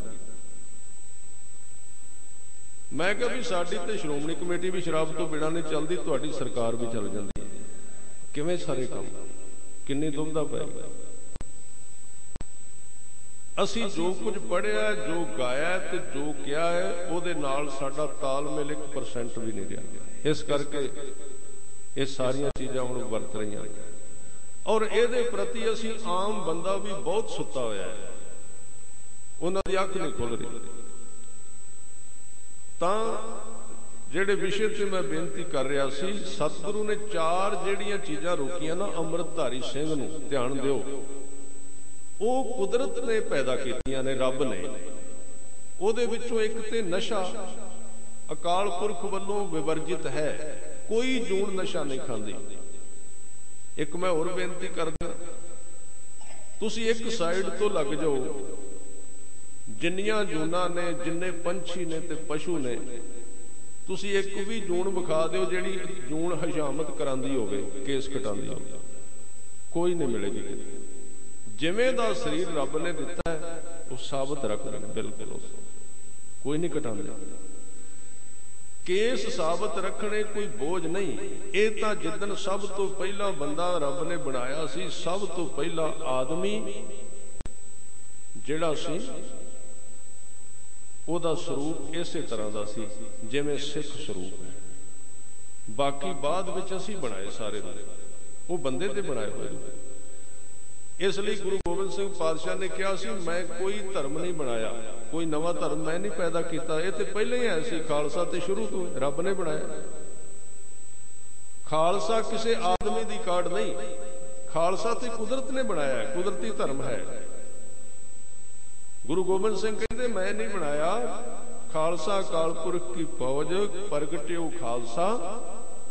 A: ਮੈਂ ਕਿਹਾ ਵੀ ਸਾਡੀ ਤੇ ਸ਼੍ਰੋਮਣੀ ਕਮੇਟੀ ਵੀ ਸ਼ਰਾਬ ਤੋਂ ਬਿਨਾਂ ਨਹੀਂ ਚੱਲਦੀ, ਤੁਹਾਡੀ ਸਰਕਾਰ ਵੀ ਚੱਲ ਜਾਂਦੀ ਹੈ। ਕਿਵੇਂ ਸਾਰੇ ਕੰਮ, ਕਿੰਨੀ ਦੁਬਿਧਾ ਪੈ ਗਈ। ਅਸੀਂ ਜੋ ਕੁਝ ਪੜ੍ਹਿਆ, ਜੋ ਗਾਇਆ ਤੇ ਜੋ ਕਿਹਾ ਹੈ, ਉਹਦੇ ਨਾਲ ਸਾਡਾ ਤਾਲਮੇਲ 1% ਵੀ ਨਹੀਂ ਰਿਹਾ। ਇਸ ਕਰਕੇ ਇਹ ਸਾਰੀਆਂ ਚੀਜ਼ਾਂ ਹੁਣ ਵਰਤ ਰਹੀਆਂ ਔਰ ਇਹਦੇ ਪ੍ਰਤੀ ਅਸੀਂ ਆਮ ਬੰਦਾ ਵੀ ਬਹੁਤ ਸੁੱਤਾ ਹੋਇਆ ਹੈ, ਉਹਨਾਂ ਦੀ ਅੱਖ ਨਹੀਂ ਖੁੱਲ ਰਹੀ। ਤਾਂ ਜਿਹੜੇ ਵਿਸ਼ੇ ਤੇ ਮੈਂ ਬੇਨਤੀ ਕਰ ਰਿਹਾ ਸੀ, ਸਤਿਗੁਰੂ ਨੇ 4 ਜਿਹੜੀਆਂ ਚੀਜ਼ਾਂ ਰੋਕੀਆਂ ਨਾ ਅੰਮ੍ਰਿਤਧਾਰੀ ਸਿੰਘ ਨੂੰ, ਧਿਆਨ ਦਿਓ, ਉਹ ਕੁਦਰਤ ਨੇ ਪੈਦਾ ਕੀਤੀਆਂ ਨੇ, ਰੱਬ ਨੇ। ਉਹਦੇ ਵਿੱਚੋਂ ਇੱਕ ਤੇ ਨਸ਼ਾ ਅਕਾਲ ਪੁਰਖ ਵੱਲੋਂ ਵਿਵਰਜਿਤ ਹੈ, ਕੋਈ ਜੂਨ ਨਸ਼ਾ ਨਹੀਂ ਖਾਂਦੀ। ਇੱਕ ਮੈਂ ਹੋਰ ਬੇਨਤੀ ਕਰਦਾ, ਤੁਸੀਂ ਇੱਕ ਸਾਈਡ ਤੋਂ ਲੱਗ ਜਾਓ, ਜਿੰਨੀਆਂ ਜੂਨਾਂ ਨੇ, ਜਿੰਨੇ ਪੰਛੀ ਨੇ ਤੇ ਪਸ਼ੂ ਨੇ, ਤੁਸੀਂ ਇੱਕ ਵੀ ਜੂਨ ਵਿਖਾ ਦਿਓ ਜਿਹੜੀ ਜੂਨ ਹਸ਼ਾਮਤ ਕਰਾਂਦੀ ਹੋਵੇ, ਕੇਸ ਕਟਾਉਂਦੀ ਹੋਵੇ, ਕੋਈ ਨਹੀਂ ਮਿਲੇਗੀ। ਜਿਵੇਂ ਦਾ ਸਰੀਰ ਰੱਬ ਨੇ ਦਿੱਤਾ ਹੈ ਉਹ ਸਾਬਤ ਰੱਖਦੇ ਨੇ, ਬਿਲਕੁਲ ਕੋਈ ਨਹੀਂ ਕਟਾਉਂਦੇ। ਕੇਸ ਸਾਬਤ ਰੱਖਣੇ ਕੋਈ ਬੋਝ ਨਹੀਂ। ਇਹ ਤਾਂ ਜਿੱਦਣ ਸਭ ਤੋਂ ਪਹਿਲਾਂ ਬੰਦਾ ਰੱਬ ਨੇ ਬਣਾਇਆ ਸੀ, ਸਭ ਤੋਂ ਪਹਿਲਾਂ ਆਦਮੀ ਜਿਹੜਾ ਸੀ, ਉਹਦਾ ਸਰੂਪ ਇਸੇ ਤਰ੍ਹਾਂ ਦਾ ਸੀ ਜਿਵੇਂ ਸਿੱਖ ਸਰੂਪ ਹੈ। ਬਾਕੀ ਬਾਅਦ ਵਿੱਚ ਅਸੀਂ ਬਣਾਏ ਸਾਰੇ, ਉਹ ਬੰਦੇ ਤੇ ਬਣਾਏ ਹੋਏ। ਇਸ ਲਈ ਗੁਰੂ ਗੋਬਿੰਦ ਸਿੰਘ ਪਾਤਸ਼ਾਹ ਨੇ ਕਿਹਾ ਸੀ, ਮੈਂ ਕੋਈ ਧਰਮ ਨਹੀਂ ਬਣਾਇਆ, ਕੋਈ ਨਵਾਂ ਧਰਮ ਮੈਂ ਨਹੀਂ ਪੈਦਾ ਕੀਤਾ, ਇਹ ਤੇ ਪਹਿਲਾਂ ਹੀ ਆਇਆ ਸੀ। ਖਾਲਸਾ ਤੇ ਸ਼ੁਰੂ ਤੋਂ ਰੱਬ ਨੇ ਬਣਾਇਆ। ਖਾਲਸਾ ਕਿਸੇ ਆਦਮੀ ਦੀ ਕਾਢ ਨਹੀਂ, ਖਾਲਸਾ ਤੇ ਕੁਦਰਤ ਨੇ ਬਣਾਇਆ, ਕੁਦਰਤੀ ਧਰਮ ਹੈ। ਗੁਰੂ ਗੋਬਿੰਦ ਸਿੰਘ ਕਹਿੰਦੇ ਮੈਂ ਨਹੀਂ ਬਣਾਇਆ, ਖਾਲਸਾ ਅਕਾਲ ਪੁਰਖ ਕੀ ਫੌਜ, ਪ੍ਰਗਟਿਓ ਖਾਲਸਾ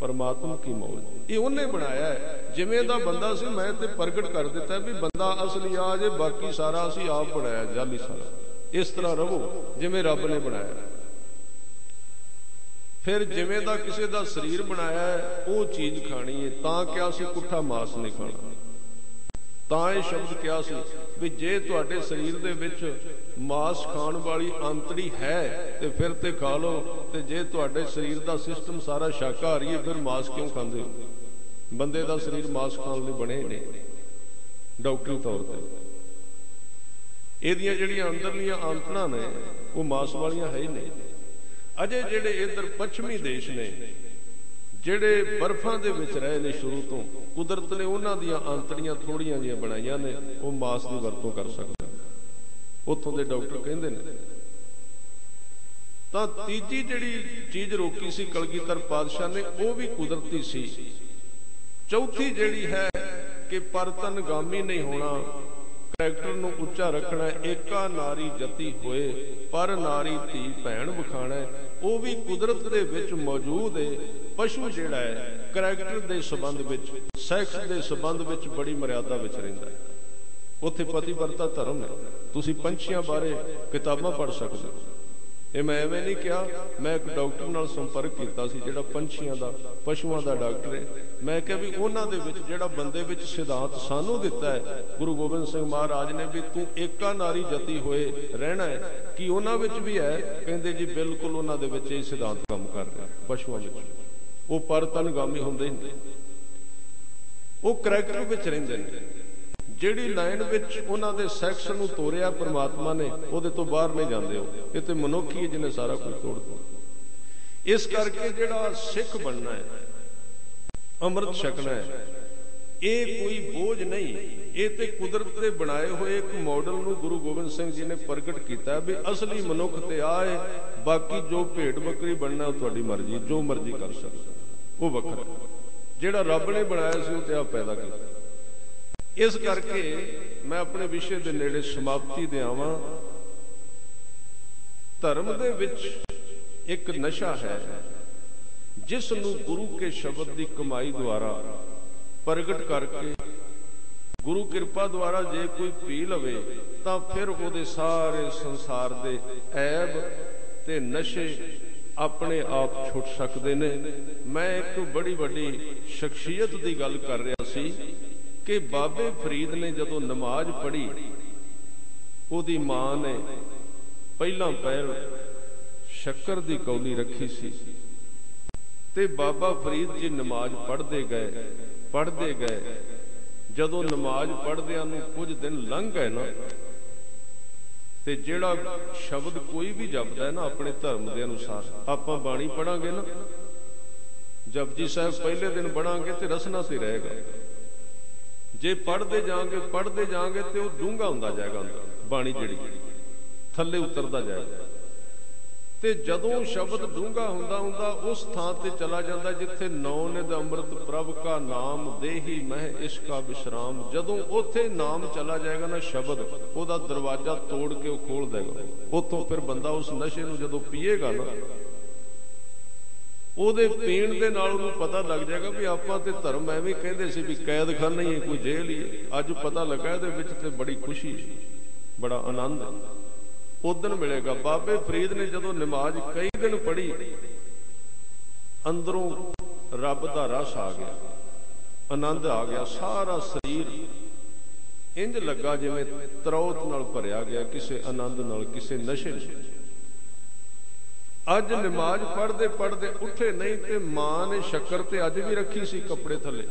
A: ਪਰਮਾਤਮਾ ਕੀ ਮੌਜ। ਇਹ ਉਹਨੇ ਬਣਾਇਆ ਹੈ। ਜਿਵੇਂ ਦਾ ਬੰਦਾ ਸੀ ਮੈਂ ਤੇ ਪ੍ਰਗਟ ਕਰ ਦਿੱਤਾ ਵੀ ਬੰਦਾ ਅਸਲੀ ਆ ਜੇ, ਬਾਕੀ ਸਾਰਾ ਅਸੀਂ ਆਪ ਬਣਾਇਆ, ਜਾਲੀ ਸਾਰਾ। ਇਸ ਤਰ੍ਹਾਂ ਰਹੋ ਜਿਵੇਂ ਰੱਬ ਨੇ ਬਣਾਇਆ। ਫਿਰ ਜਿਵੇਂ ਦਾ ਕਿਸੇ ਦਾ ਸਰੀਰ ਬਣਾਇਆ ਹੈ ਉਹ ਚੀਜ਼ ਖਾਣੀ ਹੈ। ਤਾਂ ਕਿਹਾ ਸੀ ਪੁੱਠਾ ਮਾਸ ਨਹੀਂ ਖਾਣਾ। ਤਾਂ ਇਹ ਸ਼ਬਦ ਕਿਹਾ ਸੀ ਵੀ ਜੇ ਤੁਹਾਡੇ ਸਰੀਰ ਦੇ ਵਿੱਚ ਮਾਸ ਖਾਣ ਵਾਲੀ ਆਂਤੜੀ ਹੈ ਤੇ ਫਿਰ ਤੇ ਖਾ ਲਓ, ਤੇ ਜੇ ਤੁਹਾਡੇ ਸਰੀਰ ਦਾ ਸਿਸਟਮ ਸਾਰਾ ਸ਼ਾਕਾਹਾਰੀ ਹੈ ਫਿਰ ਮਾਸ ਕਿਉਂ ਖਾਂਦੇ ਹੋ? ਬੰਦੇ ਦਾ ਸਰੀਰ ਮਾਸ ਖਾਣ ਲਈ ਬਣੇ ਨੇ ਡਾਕਟਰੀ ਤੌਰ ਤੇ। ਇਹਦੀਆਂ ਜਿਹੜੀਆਂ ਅੰਦਰਲੀਆਂ ਆਂਤੜਾਂ ਨੇ ਉਹ ਮਾਸ ਵਾਲੀਆਂ ਹੈ ਹੀ ਨਹੀਂ। ਅਜੇ ਜਿਹੜੇ ਇੱਧਰ ਪੱਛਮੀ ਦੇਸ਼ ਨੇ, ਜਿਹੜੇ ਬਰਫਾਂ ਦੇ ਵਿੱਚ ਰਹੇ ਨੇ ਸ਼ੁਰੂ ਤੋਂ, ਕੁਦਰਤ ਨੇ ਉਹਨਾਂ ਦੀਆਂ ਆਂਤੜੀਆਂ ਥੋੜੀਆਂ ਜਿਹੀਆਂ ਬਣਾਈਆਂ ਨੇ, ਉਹ ਮਾਸ ਦੀ ਵਰਤੋਂ ਕਰ ਸਕਦੇ। ਉੱਥੋਂ ਦੇ ਡਾਕਟਰ ਕਹਿੰਦੇ ਨੇ। ਤਾਂ ਤੀਜੀ ਜਿਹੜੀ ਚੀਜ਼ ਰੋਕੀ ਸੀ ਕਲਗੀਧਰ ਪਾਤਸ਼ਾਹ ਨੇ, ਉਹ ਵੀ ਕੁਦਰਤੀ ਸੀ। ਚੌਥੀ ਜਿਹੜੀ ਹੈ ਕਿ ਪਰਤਨਗਾਮੀ ਨਹੀਂ ਹੋਣਾ, ਕਰੈਕਟਰ ਨੂੰ ਉੱਚਾ ਰੱਖਣਾ, ਏਕਾ ਨਾਰੀ ਜਤੀ ਹੋਏ ਪਰ ਨਾਰੀ ਧੀ ਭੈਣ ਵਿਖਾਣਾ, ਉਹ ਵੀ ਕੁਦਰਤ ਦੇ ਵਿੱਚ ਮੌਜੂਦ ਹੈ। ਪਸ਼ੂ ਜਿਹੜਾ ਹੈ ਕਰੈਕਟਰ ਦੇ ਸੰਬੰਧ ਵਿੱਚ, ਸੈਕਸ ਦੇ ਸੰਬੰਧ ਵਿੱਚ ਬੜੀ ਮਰਿਆਦਾ ਵਿੱਚ ਰਹਿੰਦਾ ਹੈ। ਉੱਥੇ ਪਤੀਵਰਤਾ ਧਰਮ ਹੈ। ਤੁਸੀਂ ਪੰਛੀਆਂ ਬਾਰੇ ਕਿਤਾਬਾਂ ਪੜ੍ਹ ਸਕਦੇ ਹੋ। ਇਹ ਮੈਂ ਐਵੇਂ ਨਹੀਂ ਕਿਹਾ, ਮੈਂ ਇੱਕ ਡਾਕਟਰ ਨਾਲ ਸੰਪਰਕ ਕੀਤਾ ਸੀ ਜਿਹੜਾ ਪੰਛੀਆਂ ਦਾ, ਪਸ਼ੂਆਂ ਦਾ ਡਾਕਟਰ ਹੈ। ਮੈਂ ਕਿਹਾ ਵੀ ਉਹਨਾਂ ਦੇ ਵਿੱਚ ਜਿਹੜਾ ਬੰਦੇ ਵਿੱਚ ਸਿਧਾਂਤ ਸਾਨੂੰ ਦਿੱਤਾ ਹੈ ਗੁਰੂ ਗੋਬਿੰਦ ਸਿੰਘ ਮਹਾਰਾਜ ਨੇ ਵੀ ਤੂੰ ਏਕਾ ਨਾਰੀ ਜਤੀ ਹੋਏ ਰਹਿਣਾ ਹੈ, ਕੀ ਉਹਨਾਂ ਵਿੱਚ ਵੀ ਹੈ? ਕਹਿੰਦੇ ਜੀ ਬਿਲਕੁਲ ਉਹਨਾਂ ਦੇ ਵਿੱਚ ਇਹ ਸਿਧਾਂਤ ਕੰਮ ਕਰ ਰਿਹਾ। ਪਸ਼ੂਆਂ ਵਿੱਚ ਉਹ ਪਰਤਨਗਾਮੀ ਹੁੰਦੇ ਨੇ, ਉਹ ਕਰੈਕਟਰ ਵਿੱਚ ਰਹਿੰਦੇ ਨੇ। ਜਿਹੜੀ ਲਾਈਨ ਵਿੱਚ ਉਹਨਾਂ ਦੇ ਸੈਕਸ ਨੂੰ ਤੋਰਿਆ ਪ੍ਰਮਾਤਮਾ ਨੇ, ਉਹਦੇ ਤੋਂ ਬਾਹਰ ਨਹੀਂ ਜਾਂਦੇ। ਉਹ ਇਹ ਤੇ ਮਨੁੱਖ ਹੀ ਜਿਹਨੇ ਸਾਰਾ ਕੁਝ ਤੋੜ ਦਿੱਤਾ। ਇਸ ਕਰਕੇ ਜਿਹੜਾ ਸਿੱਖ ਬਣਨਾ ਹੈ, ਅੰਮ੍ਰਿਤ ਛਕਣਾ ਹੈ, ਇਹ ਕੋਈ ਬੋਝ ਨਹੀਂ। ਇਹ ਤੇ ਕੁਦਰਤ ਦੇ ਬਣਾਏ ਹੋਏ ਇੱਕ ਮਾਡਲ ਨੂੰ ਗੁਰੂ ਗੋਬਿੰਦ ਸਿੰਘ ਜੀ ਨੇ ਪ੍ਰਗਟ ਕੀਤਾ ਵੀ ਅਸਲੀ ਮਨੁੱਖ ਤੇ ਆਏ, ਬਾਕੀ ਜੋ ਭੇਡ ਬੱਕਰੀ ਬਣਨਾ ਉਹ ਤੁਹਾਡੀ ਮਰਜ਼ੀ, ਜੋ ਮਰਜ਼ੀ ਕਰ ਸਕਦਾ, ਉਹ ਵੱਖਰਾ। ਜਿਹੜਾ ਰੱਬ ਨੇ ਬਣਾਇਆ ਸੀ ਉਹ ਤੇ ਆਪ ਪੈਦਾ ਕੀਤਾ। ਇਸ ਕਰਕੇ ਮੈਂ ਆਪਣੇ ਵਿਸ਼ੇ ਦੇ ਨੇੜੇ ਸਮਾਪਤੀ ਦੇ ਆਵਾਂ। ਧਰਮ ਦੇ ਵਿੱਚ ਇੱਕ ਨਸ਼ਾ ਹੈ जिस नूं गुरु के शब्द की कमाई द्वारा प्रगट करके गुरु कृपा द्वारा जे कोई पी लवे तो फिर वो सारे संसार दे ऐब ते नशे अपने आप छुट सकते ने। मैं एक बड़ी बड़ी शख्सियत की गल कर रहा सी कि बाबे फरीद ने जदों नमाज पढ़ी, उहदी मां ने पहला पैर शक्कर की कौली रखी सी ते बाबा फरीद जी नमाज पढ़ते गए। जदों नमाज पढ़दियां नूं कुछ दिन लंघ गए ना, ते जिहड़ा शब्द कोई भी जपदा है ना अपने धर्म के अनुसार, आपां बाणी पढ़ांगे ना, जपजी साहब पहले दिन पढ़ांगे तो रसना से रहेगा, जे पढ़ते जाएंगे तो वह डूंगा हुंदा जाएगा, बाणी जिहड़ी थल्ले उतरदा जाएगा। ते जदों शब्द डूंगा हुंदा उस थां ते चला जाता जिथे नौ निध अमृत प्रभ का नाम देही मह इसका विश्राम। जदों उथे नाम चला जाएगा ना शब्द, ओदा दरवाजा तोड़ के वह खोल देगा। उतों फिर बंदा उस नशे नूं जदों पीएगा ना, ਉਹਦੇ ਪੀਣ ਦੇ ਨਾਲ ਉਹਨੂੰ ਪਤਾ ਲੱਗ ਜਾਏਗਾ ਵੀ ਆਪਾਂ ਤੇ ਧਰਮ ਐਵੇਂ ਕਹਿੰਦੇ ਸੀ ਵੀ ਕੈਦਖਾਨਾ ਹੀ ਕੋਈ ਜੇਲ੍ਹ ਹੀ। ਅੱਜ ਪਤਾ ਲੱਗਾ ਇਹਦੇ ਵਿੱਚ ਤੇ ਬੜੀ ਖੁਸ਼ੀ, ਬੜਾ ਆਨੰਦ ਉਦਣ ਮਿਲੇਗਾ। ਬਾਬੇ ਫਰੀਦ ਨੇ ਜਦੋਂ ਨਮਾਜ਼ ਕਈ ਦਿਨ ਪੜ੍ਹੀ, ਅੰਦਰੋਂ ਰੱਬ ਦਾ ਰਸ ਆ ਗਿਆ, ਆਨੰਦ ਆ ਗਿਆ। ਸਾਰਾ ਸਰੀਰ ਇੰਜ ਲੱਗਾ ਜਿਵੇਂ ਤਰੌਤ ਨਾਲ ਭਰਿਆ ਗਿਆ, ਕਿਸੇ ਆਨੰਦ ਨਾਲ, ਕਿਸੇ ਨਸ਼ੇ ਨਾਲ। ਅੱਜ नमाज पढ़ते पढ़ते उठे नहीं तो मां ने शक्कर ते अज भी रखी सी कपड़े थले,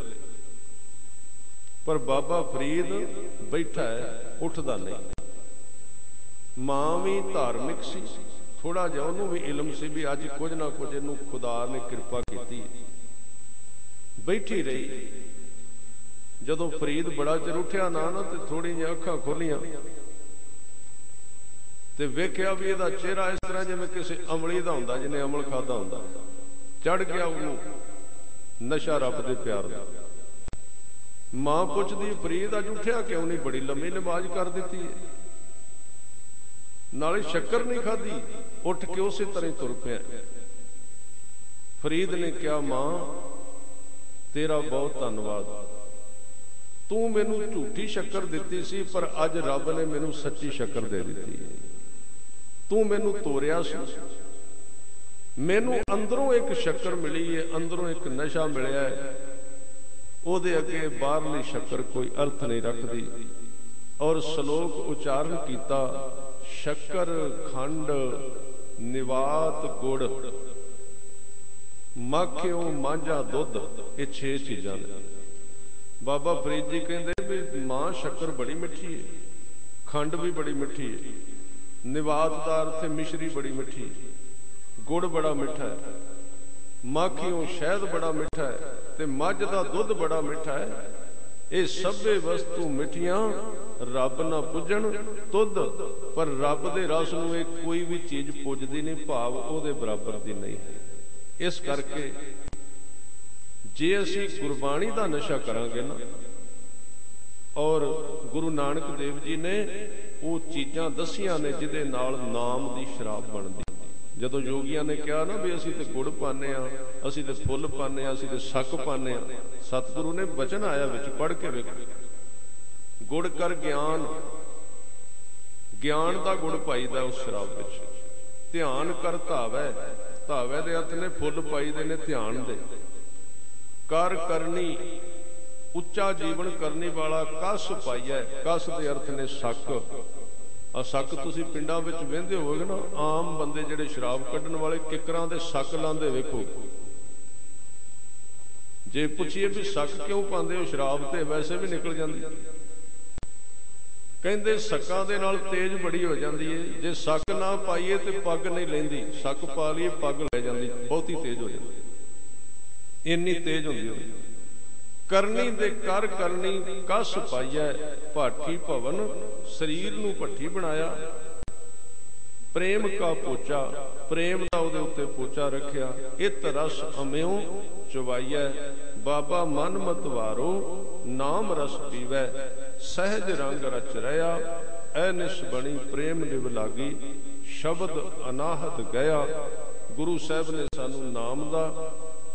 A: पर बाबा फरीद बैठा है, उठदा नहीं। मां भी धार्मिक सी, थोड़ा जिहा उहनूं भी इलम सी भी अज कुछ ना कुछ इहनूं खुदा ने कृपा कीती, बैठी रही। जदों फरीद बड़ा चिर उठिया ना तो थोड़ी जी अखां खोलियां ते वेख्या भी इहदा चेहरा इस तरह जिवें किसी अमली दा हुंदा, जिन्हें अमल खादा हुंदा। चढ़ गया उहनूं नशा रब दे प्यार दा। मां पुछदी फरीद अज उठिया क्यों नहीं, बड़ी लंबी नमाज कर दिती है, नाले शक्कर नहीं खाधी। उठ के उस तरह तुर पिया। फरीद ने कहा मां तेरा बहुत धन्नवाद, तू मैनू झूठी शक्कर दिती सी पर अज रब ने मैनू सच्ची शक्कर दे दी है। तू मैनू तोरिया सी, मैनू अंदरों एक शक्कर मिली है, अंदरों एक नशा मिलिया है, ओदे अगे बाहरली शक्कर कोई अर्थ नहीं रखती। और श्लोक उच्चारण किया, शक्कर खंड निवात गुड़ मक्खियों मांझा दुध, ये 6 चीज़ां ने। बाबा फरीद जी कहते भी मां शक्कर बड़ी मिठी है, खंड भी बड़ी मिठी है, निवात का अर्थ मिश्री बड़ी मिठी, गुड़ बड़ा मिठा है, माखियों शहद बड़ा मिठा है, ते मझ का दुध बड़ा मिठा है। ये सभे वस्तु मिठियां रब ना पुजन तुद, पर रब दे रस नूं कोई भी चीज पुजदी नहीं, भाव उहदे बराबर दी नहीं है। इस करके जे असीं गुरबाणी का नशा करांगे ना, और गुरु नानक देव जी ने वो चीज़ां दसियां ने जिहदे नाल नाम दी शराब बनदी। जदों योगियां ने कहा ना भी असीं ते गुड़ पाने आ, असीं ते फुल पाने आ, असीं ते सक पाने आ, सतगुरु ने वचन आया विच पढ़ के वेखो, गुड़ कर ज्ञान, ज्ञान दा गुड़ पाईदा उस शराब विच। ध्यान कर धावै, धावै दे अर्थ ने फुल पाईदे ने ध्यान दे। कर करनी उच्चा जीवन करने वाला, कस पाइया, कस के अर्थ ने सक। आ सक तुसीं पिंडां विच वेंदे होवोगे ना, आम बंदे जिहड़े शराब कड्ढण वाले किकरां दे सक लांदे वेखो। जे पुछिए भी सक क्यों पांदे हो, शराब ते वैसे भी निकल जाती। कहंदे सकां दे नाल तेज बड़ी हो जाती है, जे सक ना पाइए तो पग नहीं लैंदी, सक पा लईए पग लै जाती, बहुती तेज हो जाती, इन्नी तेज हुंदी। करनी दे कर करनी कस पाइया, भाठी भवन शरीर नूं भट्ठी बनाया। प्रेम का पोचा, प्रेम का उहदे उत्ते पोचा रखिया। इत रस अम्यों चवाइया, बाबा मन मत वारो नाम रस पीवै। सहज रंग रच रहा ऐनिश बनी प्रेम निभ लागी, शब्द अनाहत गया। गुरु साहब ने सानू नाम दा